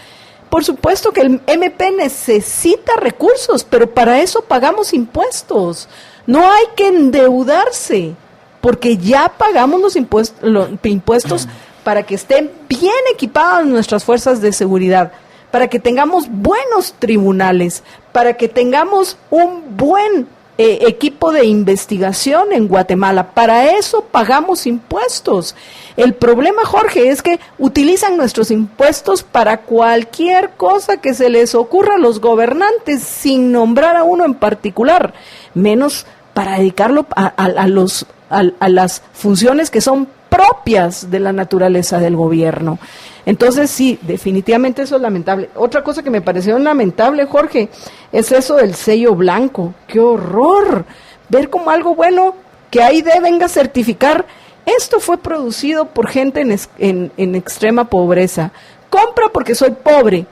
Por supuesto que el MP necesita recursos, pero para eso pagamos impuestos. No hay que endeudarse, porque ya pagamos los impuestos para que estén bien equipadas nuestras fuerzas de seguridad, para que tengamos buenos tribunales, para que tengamos un buen equipo de investigación en Guatemala. Para eso pagamos impuestos. El problema, Jorge, es que utilizan nuestros impuestos para cualquier cosa que se les ocurra a los gobernantes, sin nombrar a uno en particular, menos para dedicarlo a las funciones que son propias de la naturaleza del gobierno. Entonces, sí, definitivamente eso es lamentable. Otra cosa que me pareció lamentable, Jorge, es eso del sello blanco. ¡Qué horror! Ver como algo bueno que AID venga a certificar. Esto fue producido por gente en extrema pobreza. Compra porque soy pobre.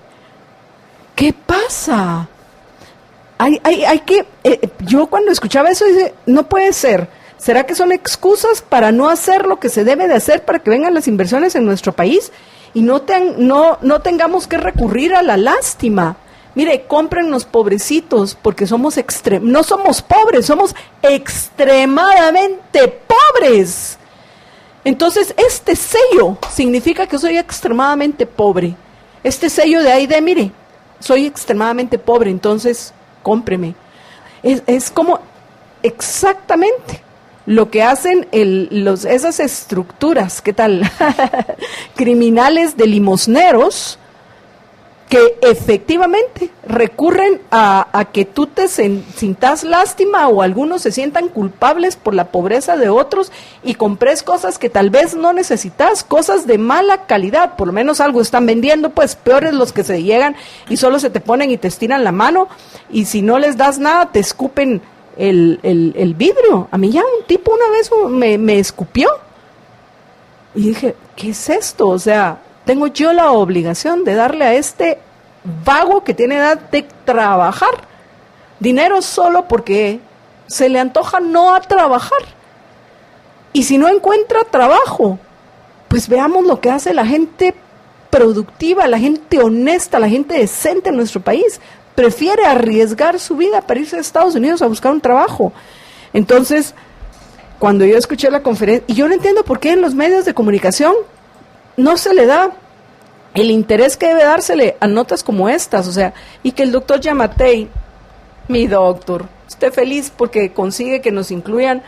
¿Qué pasa? Yo cuando escuchaba eso dije, no puede ser. ¿Será que son excusas para no hacer lo que se debe de hacer para que vengan las inversiones en nuestro país y no tengamos que recurrir a la lástima? Mire, cómprennos pobrecitos, porque no somos pobres, somos extremadamente pobres. Entonces, este sello significa que soy extremadamente pobre. Este sello de AID, mire, soy extremadamente pobre, entonces cómpreme. Es como exactamente lo que hacen esas estructuras, ¿qué tal? Criminales de limosneros, que efectivamente recurren a que tú te sintas lástima o algunos se sientan culpables por la pobreza de otros y compres cosas que tal vez no necesitas, cosas de mala calidad, por lo menos algo están vendiendo, pues peores los que se llegan y solo se te ponen y te estiran la mano, y si no les das nada te escupen el vidrio. A mí ya un tipo una vez me escupió y dije, ¿qué es esto? O sea, tengo yo la obligación de darle a este vago que tiene edad de trabajar dinero solo porque se le antoja no a trabajar. Y si no encuentra trabajo, pues veamos lo que hace la gente productiva, la gente honesta, la gente decente en nuestro país. Prefiere arriesgar su vida para irse a Estados Unidos a buscar un trabajo. Entonces, cuando yo escuché la conferencia, y yo no entiendo por qué en los medios de comunicación no se le da el interés que debe dársele a notas como estas, o sea, y que el doctor Yamatei, mi doctor, esté feliz porque consigue que nos incluyan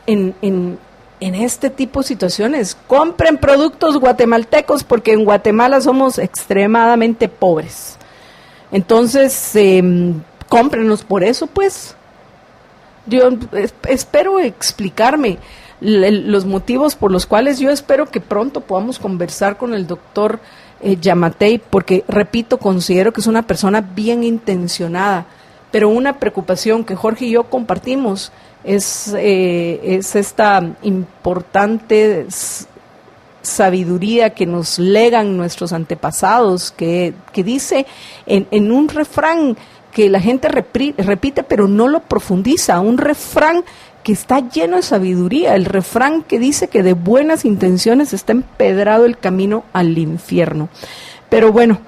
en este tipo de situaciones. Compren productos guatemaltecos porque en Guatemala somos extremadamente pobres. Entonces, cómprenos por eso, pues. Yo espero explicarme los motivos por los cuales yo espero que pronto podamos conversar con el doctor Yamatei, porque, repito, considero que es una persona bien intencionada, pero una preocupación que Jorge y yo compartimos es esta importante sabiduría que nos legan nuestros antepasados, que dice en un refrán que la gente repite pero no lo profundiza, un refrán que está lleno de sabiduría, el refrán que dice que de buenas intenciones está empedrado el camino al infierno. Pero bueno,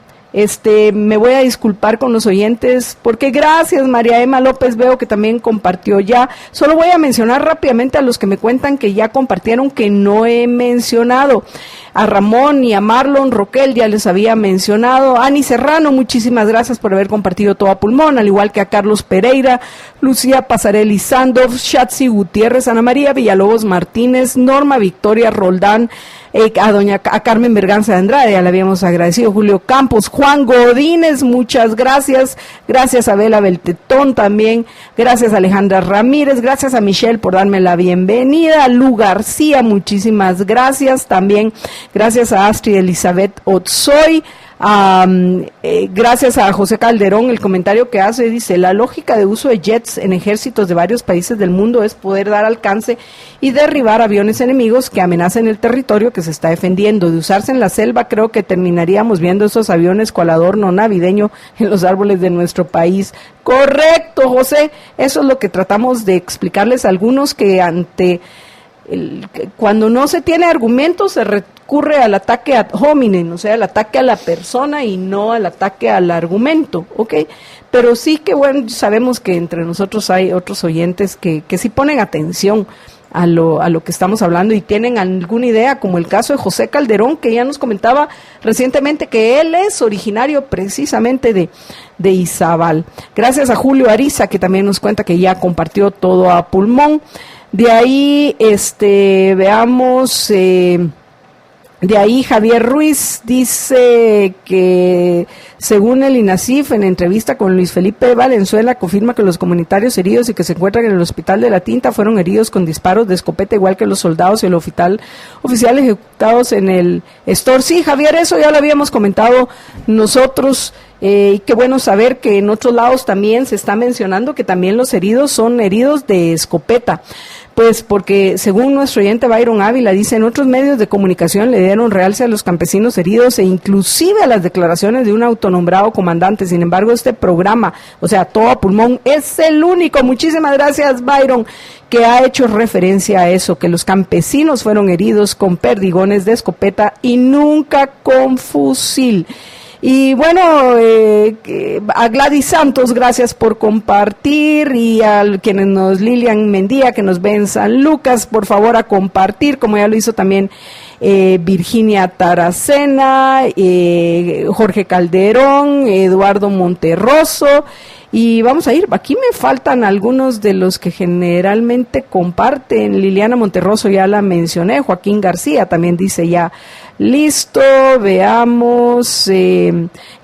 Me voy a disculpar con los oyentes, porque gracias María Emma López, veo que también compartió ya. Solo voy a mencionar rápidamente a los que me cuentan que ya compartieron, que no he mencionado. A Ramón y a Marlon Roquel ya les había mencionado. Ani Serrano, muchísimas gracias por haber compartido todo a pulmón, al igual que a Carlos Pereira, Lucía Pasarelli Sandoff, Shatsi Gutiérrez, Ana María Villalobos Martínez, Norma Victoria Roldán, a Carmen Berganza de Andrade, ya le habíamos agradecido, Julio Campos, Juan Godínez, muchas gracias, gracias a Bela Beltetón también, gracias a Alejandra Ramírez, gracias a Michelle por darme la bienvenida, Lu García, muchísimas gracias también, gracias a Astrid Elizabeth Otsoy, gracias a José Calderón, el comentario que hace, dice: la lógica de uso de jets en ejércitos de varios países del mundo es poder dar alcance y derribar aviones enemigos que amenacen el territorio que se está defendiendo. De usarse en la selva, creo que terminaríamos viendo esos aviones cual adorno navideño en los árboles de nuestro país. Correcto, José, eso es lo que tratamos de explicarles a algunos, que cuando no se tiene argumentos se recurre al ataque ad hominem, o sea, al ataque a la persona y no al ataque al argumento, ¿ok? Pero sí que, bueno, sabemos que entre nosotros hay otros oyentes que sí ponen atención a lo que estamos hablando y tienen alguna idea, como el caso de José Calderón, que ya nos comentaba recientemente que él es originario precisamente de Izabal. Gracias a Julio Ariza, que también nos cuenta que ya compartió todo a pulmón. De ahí, veamos, de ahí Javier Ruiz dice que según el INASIF, en entrevista con Luis Felipe Valenzuela, confirma que los comunitarios heridos y que se encuentran en el hospital de La Tinta fueron heridos con disparos de escopeta, igual que los soldados y el oficial ejecutados en el Store. Sí, Javier, eso ya lo habíamos comentado nosotros. Y qué bueno saber que en otros lados también se está mencionando que también los heridos son heridos de escopeta, pues porque según nuestro oyente Byron Ávila dice: en otros medios de comunicación le dieron realce a los campesinos heridos e inclusive a las declaraciones de un autonombrado comandante. Sin embargo, este programa, o sea, todo a pulmón, es el único, muchísimas gracias Byron, que ha hecho referencia a eso, que los campesinos fueron heridos con perdigones de escopeta y nunca con fusil. Y bueno, a Gladys Santos, gracias por compartir, y a quienes Lilian Mendía, que nos ve en San Lucas, por favor a compartir, como ya lo hizo también Virginia Taracena, Jorge Calderón, Eduardo Monterroso. Y vamos a ir, aquí me faltan algunos de los que generalmente comparten. Liliana Monterroso ya la mencioné, Joaquín García también dice ya listo, veamos,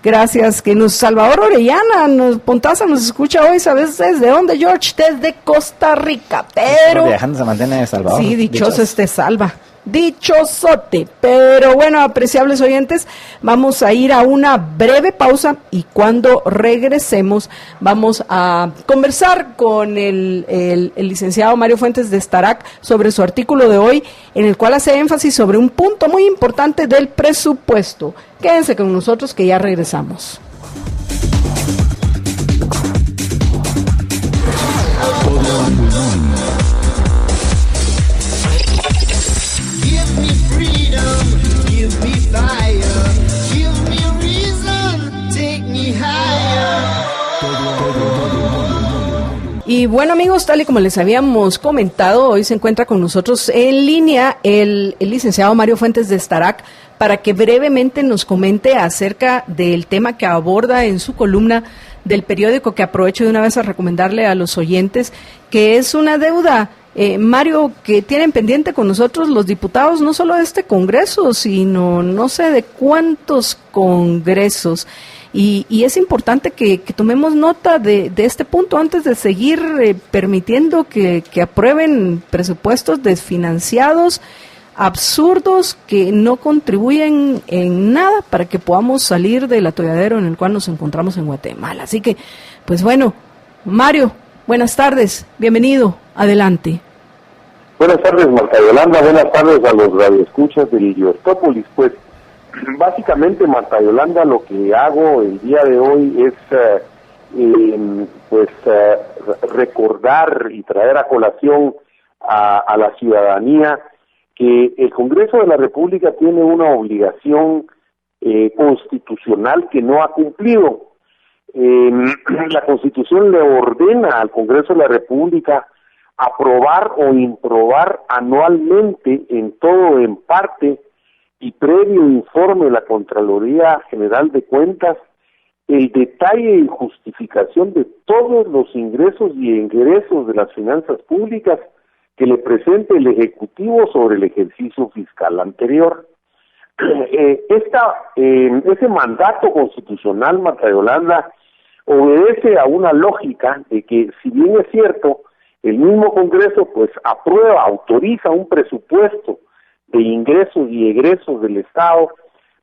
gracias, que Salvador Orellana, Pontaza nos escucha hoy, ¿sabes desde dónde, George? Desde Costa Rica, pero... Viajando se mantiene de Salvador. Sí, dichoso salva. Dichosote, pero bueno, apreciables oyentes, vamos a ir a una breve pausa y cuando regresemos vamos a conversar con el licenciado Mario Fuentes de Starac sobre su artículo de hoy, en el cual hace énfasis sobre un punto muy importante del presupuesto. Quédense con nosotros que ya regresamos. Y bueno, amigos, tal y como les habíamos comentado, hoy se encuentra con nosotros en línea el licenciado Mario Fuentes de Starac para que brevemente nos comente acerca del tema que aborda en su columna del periódico, que aprovecho de una vez a recomendarle a los oyentes, que es una deuda, Mario, que tienen pendiente con nosotros los diputados, no solo de este Congreso, sino no sé de cuántos congresos. Y es importante que tomemos nota de este punto antes de seguir permitiendo que aprueben presupuestos desfinanciados, absurdos, que no contribuyen en nada para que podamos salir del atolladero en el cual nos encontramos en Guatemala. Así que, pues bueno, Mario, buenas tardes, bienvenido, adelante. Buenas tardes, Marta Yolanda, buenas tardes a los radioescuchas del Libertópolis. Pues básicamente, Marta Yolanda, lo que hago el día de hoy es recordar y traer a colación a la ciudadanía que el Congreso de la República tiene una obligación constitucional que no ha cumplido. La Constitución le ordena al Congreso de la República aprobar o improbar anualmente, en todo o en parte, y previo informe de la Contraloría General de Cuentas, el detalle y justificación de todos los ingresos y egresos de las finanzas públicas que le presente el Ejecutivo sobre el ejercicio fiscal anterior. Ese mandato constitucional, Marta Yolanda, obedece a una lógica de que, si bien es cierto, el mismo Congreso pues aprueba, autoriza un presupuesto de ingresos y egresos del Estado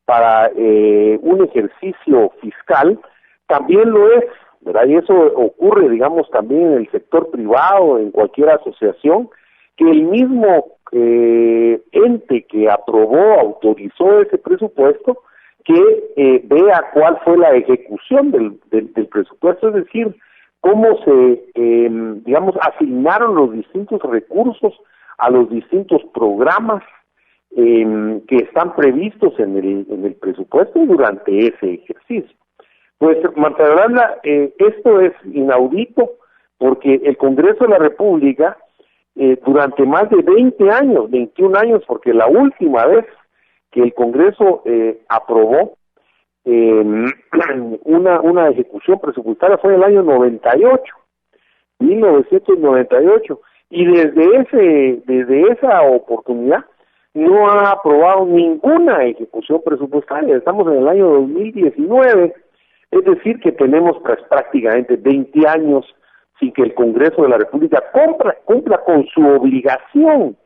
para un ejercicio fiscal, también lo es, ¿verdad? Y eso ocurre, digamos, también en el sector privado, en cualquier asociación, que el mismo ente que aprobó, autorizó ese presupuesto, que vea cuál fue la ejecución del presupuesto, es decir, cómo se, digamos, asignaron los distintos recursos a los distintos programas que están previstos en el presupuesto durante ese ejercicio. Pues, Marta Yolanda, esto es inaudito porque el Congreso de la República, durante más de 20 años, 21 años, porque la última vez que el Congreso aprobó una ejecución presupuestaria fue en el año 1998, y desde esa oportunidad no ha aprobado ninguna ejecución presupuestaria. Estamos en el año 2019, es decir que tenemos pues prácticamente 20 años sin que el Congreso de la República cumpla con su obligación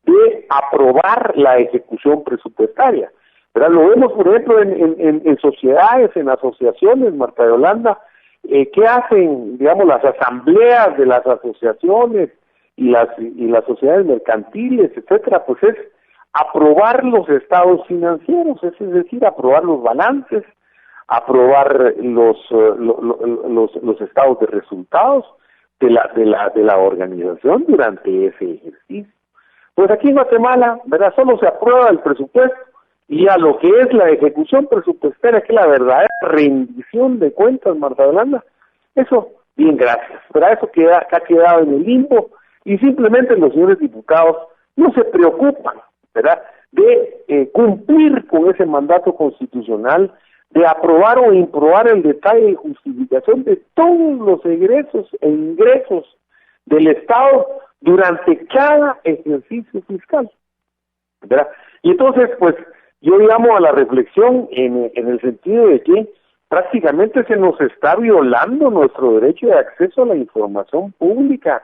de aprobar la ejecución presupuestaria. ¿Verdad? Lo vemos, por ejemplo, en sociedades, en asociaciones, Marta Yolanda, ¿qué hacen, digamos, las asambleas de las asociaciones y las sociedades mercantiles, etcétera? Pues es aprobar los estados financieros, es decir, aprobar los balances, aprobar los estados de resultados de la organización durante ese ejercicio. Pues aquí en Guatemala, ¿verdad? Solo se aprueba el presupuesto, y a lo que es la ejecución presupuestaria, que es la verdadera rendición de cuentas, Marta Yolanda, eso, bien, gracias, pero eso que ha quedado en el limbo, y simplemente los señores diputados no se preocupan, ¿verdad?, de cumplir con ese mandato constitucional, de aprobar o improbar el detalle y justificación de todos los egresos e ingresos del Estado durante cada ejercicio fiscal, ¿verdad? Y entonces, pues, yo llamo a la reflexión en el sentido de que prácticamente se nos está violando nuestro derecho de acceso a la información pública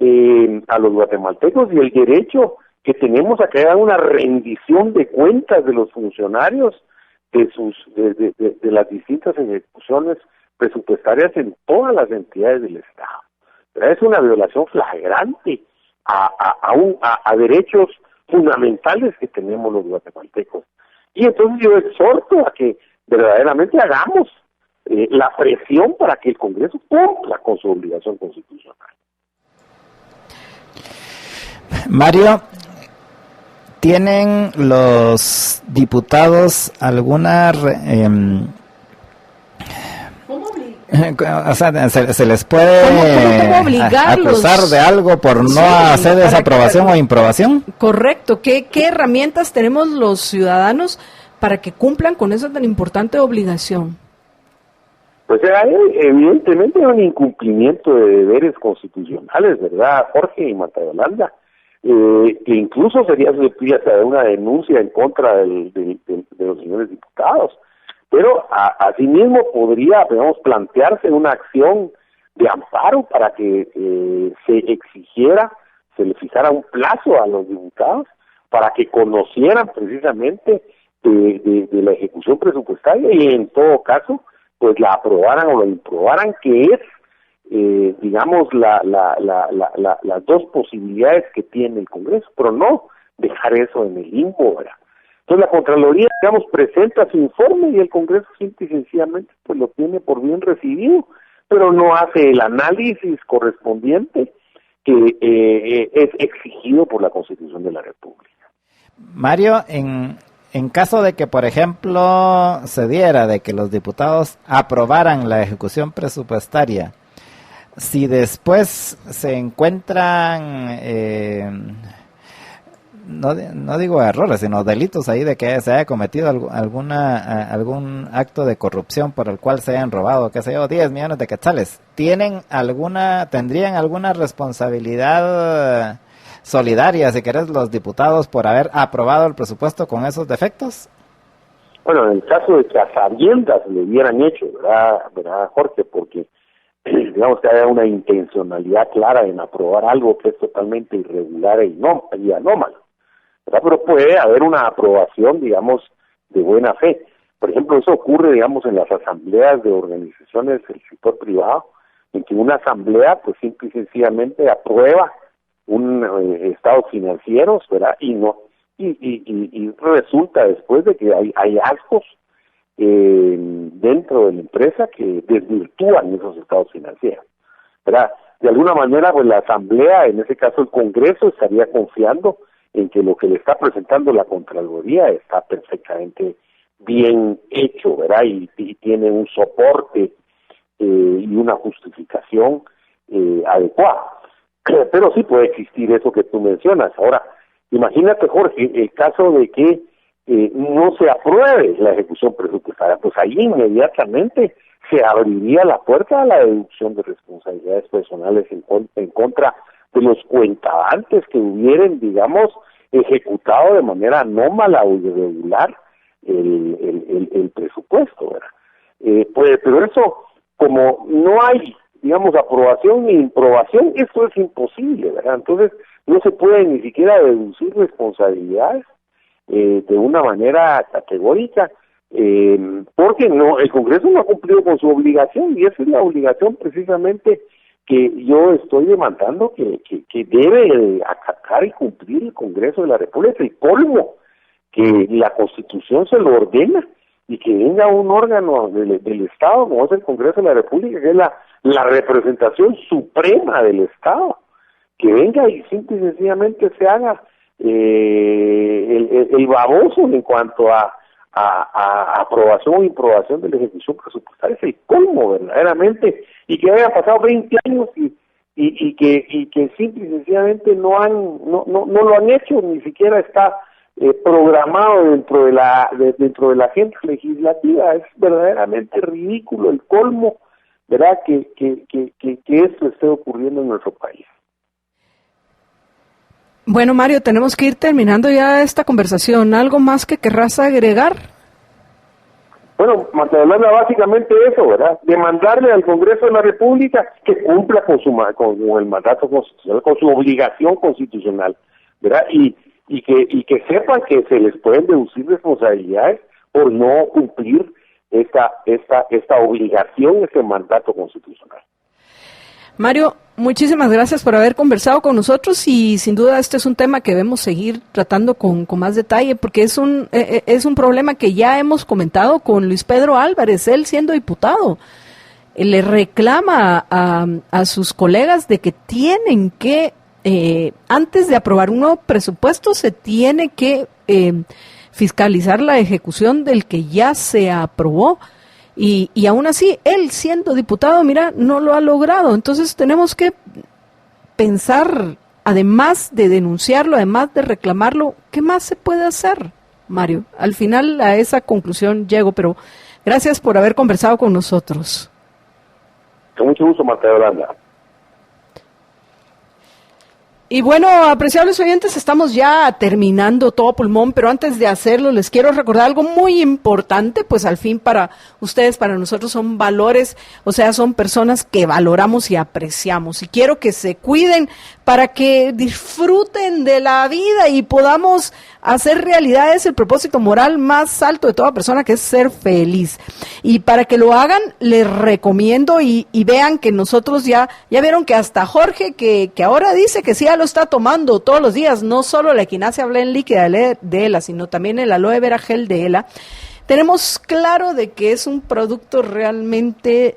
a los guatemaltecos, y el derecho que tenemos a que haya una rendición de cuentas de los funcionarios de las distintas ejecuciones presupuestarias en todas las entidades del Estado. Pero es una violación flagrante a derechos fundamentales que tenemos los guatemaltecos. Y entonces yo exhorto a que verdaderamente hagamos la presión para que el Congreso cumpla con su obligación constitucional. Mario, ¿tienen los diputados alguna o sea, se les puede acusar de algo por no hacer esa aprobación o improbación? Correcto. ¿Qué herramientas tenemos los ciudadanos para que cumplan con esa tan importante obligación? Pues hay, evidentemente, un incumplimiento de deberes constitucionales, ¿verdad, Jorge y Marta Yolanda? Que incluso sería susceptible de una denuncia en contra de los señores diputados. Pero asimismo podría, digamos, plantearse una acción de amparo para que se le fijara un plazo a los diputados para que conocieran precisamente de la ejecución presupuestaria y en todo caso pues la aprobaran o la improbaran, que es digamos las dos posibilidades que tiene el Congreso, pero no dejar eso en el limbo, ¿verdad? Entonces la Contraloría, digamos, presenta su informe y el Congreso simple y sencillamente pues lo tiene por bien recibido, pero no hace el análisis correspondiente que es exigido por la Constitución de la República. Mario, en En caso de que, por ejemplo, se diera de que los diputados aprobaran la ejecución presupuestaria, si después se encuentran, no digo errores, sino delitos ahí de que se haya cometido algún acto de corrupción por el cual se hayan robado, qué sé yo, 10 millones de quetzales, ¿tendrían alguna responsabilidad solidaria, si querés, los diputados por haber aprobado el presupuesto con esos defectos? Bueno, en el caso de que a sabiendas le hubieran hecho, ¿verdad, Jorge? Porque digamos que haya una intencionalidad clara en aprobar algo que es totalmente irregular y anómalo, ¿verdad? Pero puede haber una aprobación, digamos, de buena fe. Por ejemplo, eso ocurre, digamos, en las asambleas de organizaciones del sector privado, en que una asamblea, pues simple y sencillamente aprueba estados financieros, ¿verdad? Y resulta después de que hay hallazgos dentro de la empresa que desvirtúan esos estados financieros, ¿verdad? De alguna manera, pues la asamblea, en ese caso el Congreso, estaría confiando en que lo que le está presentando la Contraloría está perfectamente bien hecho, ¿verdad? Y tiene un soporte y una justificación adecuada. Pero sí puede existir eso que tú mencionas. Ahora, imagínate, Jorge, el caso de que no se apruebe la ejecución presupuestaria, pues ahí inmediatamente se abriría la puerta a la deducción de responsabilidades personales en contra de los cuentadantes que hubieran, digamos, ejecutado de manera anómala o irregular el presupuesto, ¿verdad? Pero eso, como no hay, digamos, aprobación ni improbación, esto es imposible, ¿verdad? Entonces, no se puede ni siquiera deducir responsabilidades de una manera categórica, porque el Congreso no ha cumplido con su obligación, y esa es la obligación precisamente que yo estoy demandando que debe acatar y cumplir el Congreso de la República. El colmo que la Constitución se lo ordena y que venga un órgano del Estado como es el Congreso de la República, que es la representación suprema del Estado, que venga y simple y sencillamente se haga el baboso en cuanto a aprobación o improbación de la ejecución presupuestaria. Es el colmo verdaderamente, y que haya pasado 20 años y que simple y sencillamente no lo han hecho, ni siquiera está programado dentro de la agenda legislativa. Es verdaderamente ridículo, el colmo, ¿verdad? Que esto esté ocurriendo en nuestro país. Bueno, Mario, tenemos que ir terminando ya esta conversación. ¿Algo más que querrás agregar? Bueno, Marta Yolanda, básicamente eso, ¿verdad? Demandarle al Congreso de la República que cumpla con el mandato constitucional, con su obligación constitucional, ¿verdad? Y que sepan que se les pueden deducir responsabilidades por no cumplir esta obligación, este mandato constitucional. Mario, muchísimas gracias por haber conversado con nosotros, y sin duda este es un tema que debemos seguir tratando con más detalle, porque es un problema que ya hemos comentado con Luis Pedro Álvarez. Él, siendo diputado, le reclama a sus colegas de que tienen que, antes de aprobar un nuevo presupuesto, se tiene que fiscalizar la ejecución del que ya se aprobó. Y aún así, él, siendo diputado, mira, no lo ha logrado. Entonces tenemos que pensar, además de denunciarlo, además de reclamarlo, ¿qué más se puede hacer, Mario? Al final a esa conclusión llego, pero gracias por haber conversado con nosotros. Con mucho gusto, Marta Yolanda. Y bueno, apreciables oyentes, estamos ya terminando todo pulmón, pero antes de hacerlo les quiero recordar algo muy importante, pues al fin para ustedes, para nosotros son valores, o sea, son personas que valoramos y apreciamos, y quiero que se cuiden para que disfruten de la vida y podamos hacer realidad ese propósito moral más alto de toda persona, que es ser feliz. Y para que lo hagan, les recomiendo y vean que nosotros ya vieron que hasta Jorge, que ahora dice que sí, ya lo está tomando todos los días, no solo la Equinacia Blend líquida de ELA, sino también el aloe vera gel de ELA. Tenemos claro de que es un producto realmente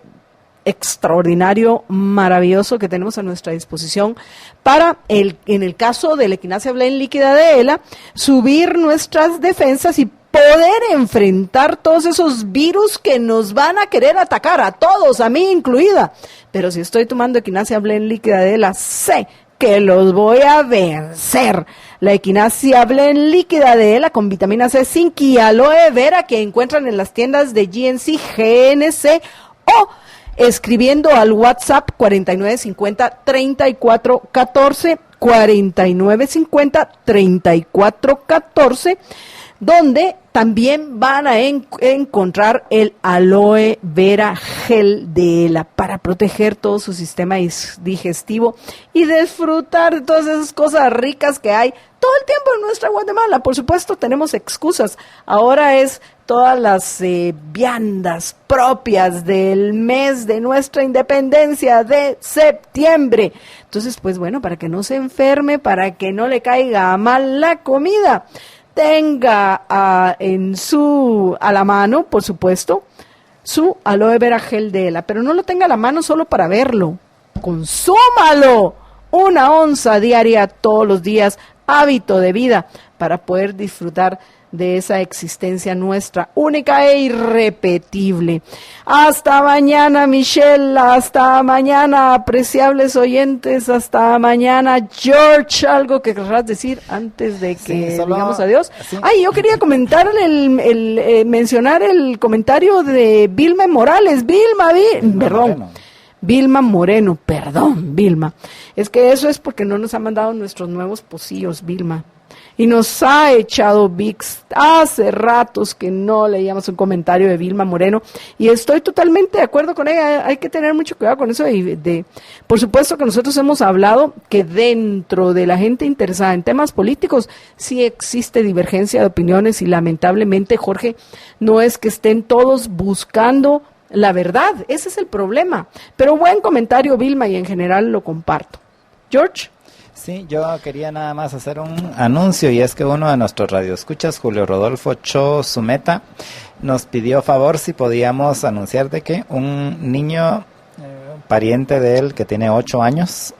extraordinario, maravilloso, que tenemos a nuestra disposición para, en el caso de la Equinacia Blend líquida de ELA, subir nuestras defensas y poder enfrentar todos esos virus que nos van a querer atacar, a todos, a mí incluida. Pero si estoy tomando Equinacia Blend líquida de ELA, sé que los voy a vencer. La Equinacia Blend líquida de ELA con vitamina C, zinc y aloe vera que encuentran en las tiendas de GNC, GNC o escribiendo al WhatsApp 4950-3414, 4950-3414, donde también van a encontrar el aloe vera gel de ELA para proteger todo su sistema digestivo y disfrutar de todas esas cosas ricas que hay todo el tiempo en nuestra Guatemala. Por supuesto, tenemos excusas. Ahora es todas las viandas propias del mes de nuestra independencia de septiembre. Entonces, pues bueno, para que no se enferme, para que no le caiga mal la comida, tenga a la mano, por supuesto, su aloe vera gel de ELA, pero no lo tenga a la mano solo para verlo. Consúmalo 1 onza diaria todos los días, hábito de vida, para poder disfrutar de esa existencia nuestra, única e irrepetible. Hasta mañana, Michelle, hasta mañana, apreciables oyentes, hasta mañana. George, ¿algo que querrás decir antes de que digamos adiós? Sí. Ay, yo quería comentar mencionar el comentario de Vilma Morales. Vilma Moreno, perdón, Vilma. Es que eso es porque no nos ha mandado nuestros nuevos pocillos, Vilma. Y nos ha echado VIX. Hace ratos que no leíamos un comentario de Vilma Moreno. Y estoy totalmente de acuerdo con ella. Hay que tener mucho cuidado con eso. Por supuesto que nosotros hemos hablado que dentro de la gente interesada en temas políticos sí existe divergencia de opiniones. Y lamentablemente, Jorge, no es que estén todos buscando la verdad. Ese es el problema. Pero buen comentario, Vilma, y en general lo comparto. George. Sí, yo quería nada más hacer un anuncio, y es que uno de nuestros radioescuchas, Julio Rodolfo Cho Sumeta, nos pidió favor si podíamos anunciar de que un niño pariente de él que tiene 8 años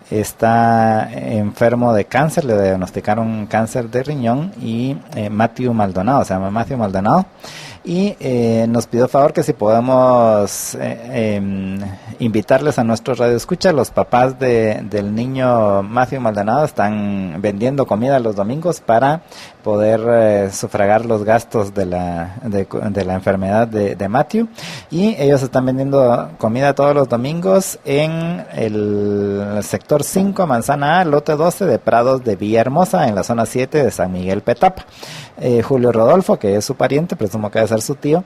está enfermo de cáncer, le diagnosticaron cáncer de riñón, y Matthew Maldonado, se llama Matthew Maldonado, y nos pidió favor que si podemos invitarles a nuestro radio escucha. Los papás del niño Matthew Maldonado están vendiendo comida los domingos para poder sufragar los gastos de la enfermedad de Matthew, y ellos están vendiendo comida todos los domingos en el sector 5, Manzana A, lote 12 de Prados de Villahermosa, en la zona 7 de San Miguel Petapa. Julio Rodolfo, que es su pariente, presumo que debe ser su tío,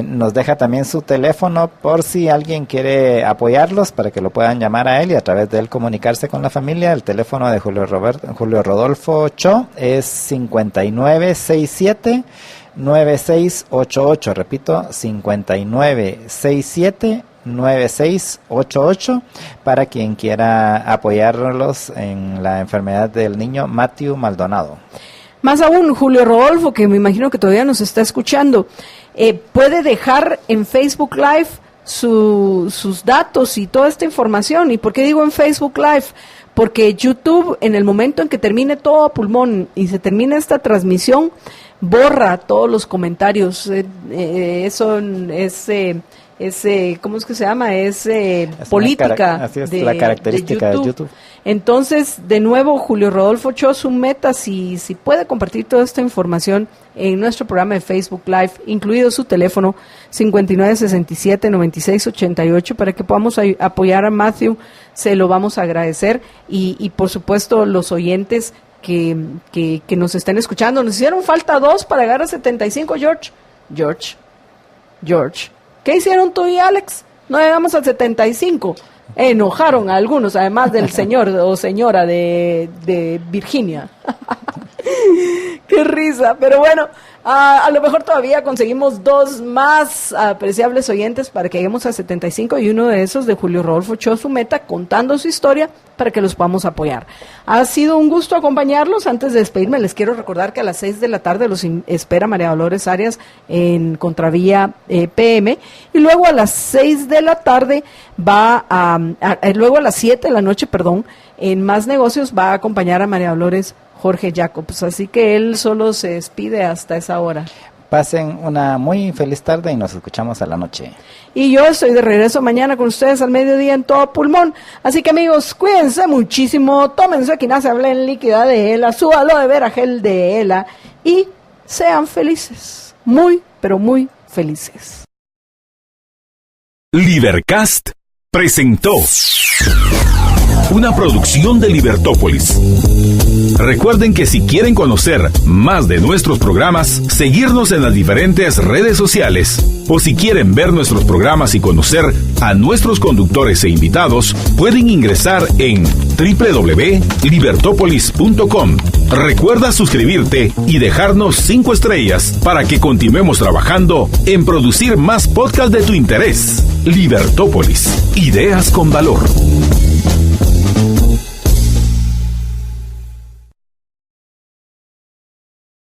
nos deja también su teléfono por si alguien quiere apoyarlos, para que lo puedan llamar a él y a través de él comunicarse con la familia. El teléfono de Julio Rodolfo Cho es 5967-9688, repito, 5967-9688, para quien quiera apoyarlos en la enfermedad del niño Matthew Maldonado. Más aún, Julio Rodolfo, que me imagino que todavía nos está escuchando, puede dejar en Facebook Live sus datos y toda esta información. ¿Y por qué digo en Facebook Live? Porque YouTube, en el momento en que termine todo a pulmón y se termine esta transmisión, borra todos los comentarios. Eso es... ¿cómo es que se llama? Es política. Así es, la característica de YouTube. Entonces, de nuevo, Julio Rodolfo Cho Sumeta, si puede compartir toda esta información en nuestro programa de Facebook Live, incluido su teléfono 5967-9688, para que podamos apoyar a Matthew, se lo vamos a agradecer. Y por supuesto, los oyentes que nos estén escuchando, nos hicieron falta 2 para llegar a 75, George. ¿Qué hicieron tú y Alex? No llegamos al 75. Enojaron a algunos, además del señor o señora de Virginia. Qué risa, pero bueno, a lo mejor todavía conseguimos 2 más apreciables oyentes para que lleguemos a 75, y uno de esos de Julio Rodolfo Cho Sumeta contando su historia para que los podamos apoyar. Ha sido un gusto acompañarlos. Antes de despedirme, les quiero recordar que a las 6 de la tarde los espera María Dolores Arias en Contravía PM, y luego a las 6 de la tarde luego a las 7 de la noche, en Más Negocios va a acompañar a María Dolores Jorge Jacobs. Así que él solo se despide hasta esa hora. Pasen una muy feliz tarde y nos escuchamos a la noche. Y yo estoy de regreso mañana con ustedes al mediodía en todo pulmón. Así que amigos, cuídense muchísimo, tomen su Equinacia Blend líquida de ELA, su aloe vera gel de ELA y sean felices, muy, pero muy felices. Libercast presentó una producción de Libertópolis. Recuerden que si quieren conocer más de nuestros programas, seguirnos en las diferentes redes sociales, o si quieren ver nuestros programas y conocer a nuestros conductores e invitados, pueden ingresar en www.libertopolis.com. Recuerda suscribirte y dejarnos 5 estrellas para que continuemos trabajando en producir más podcasts de tu interés. Libertópolis, ideas con valor.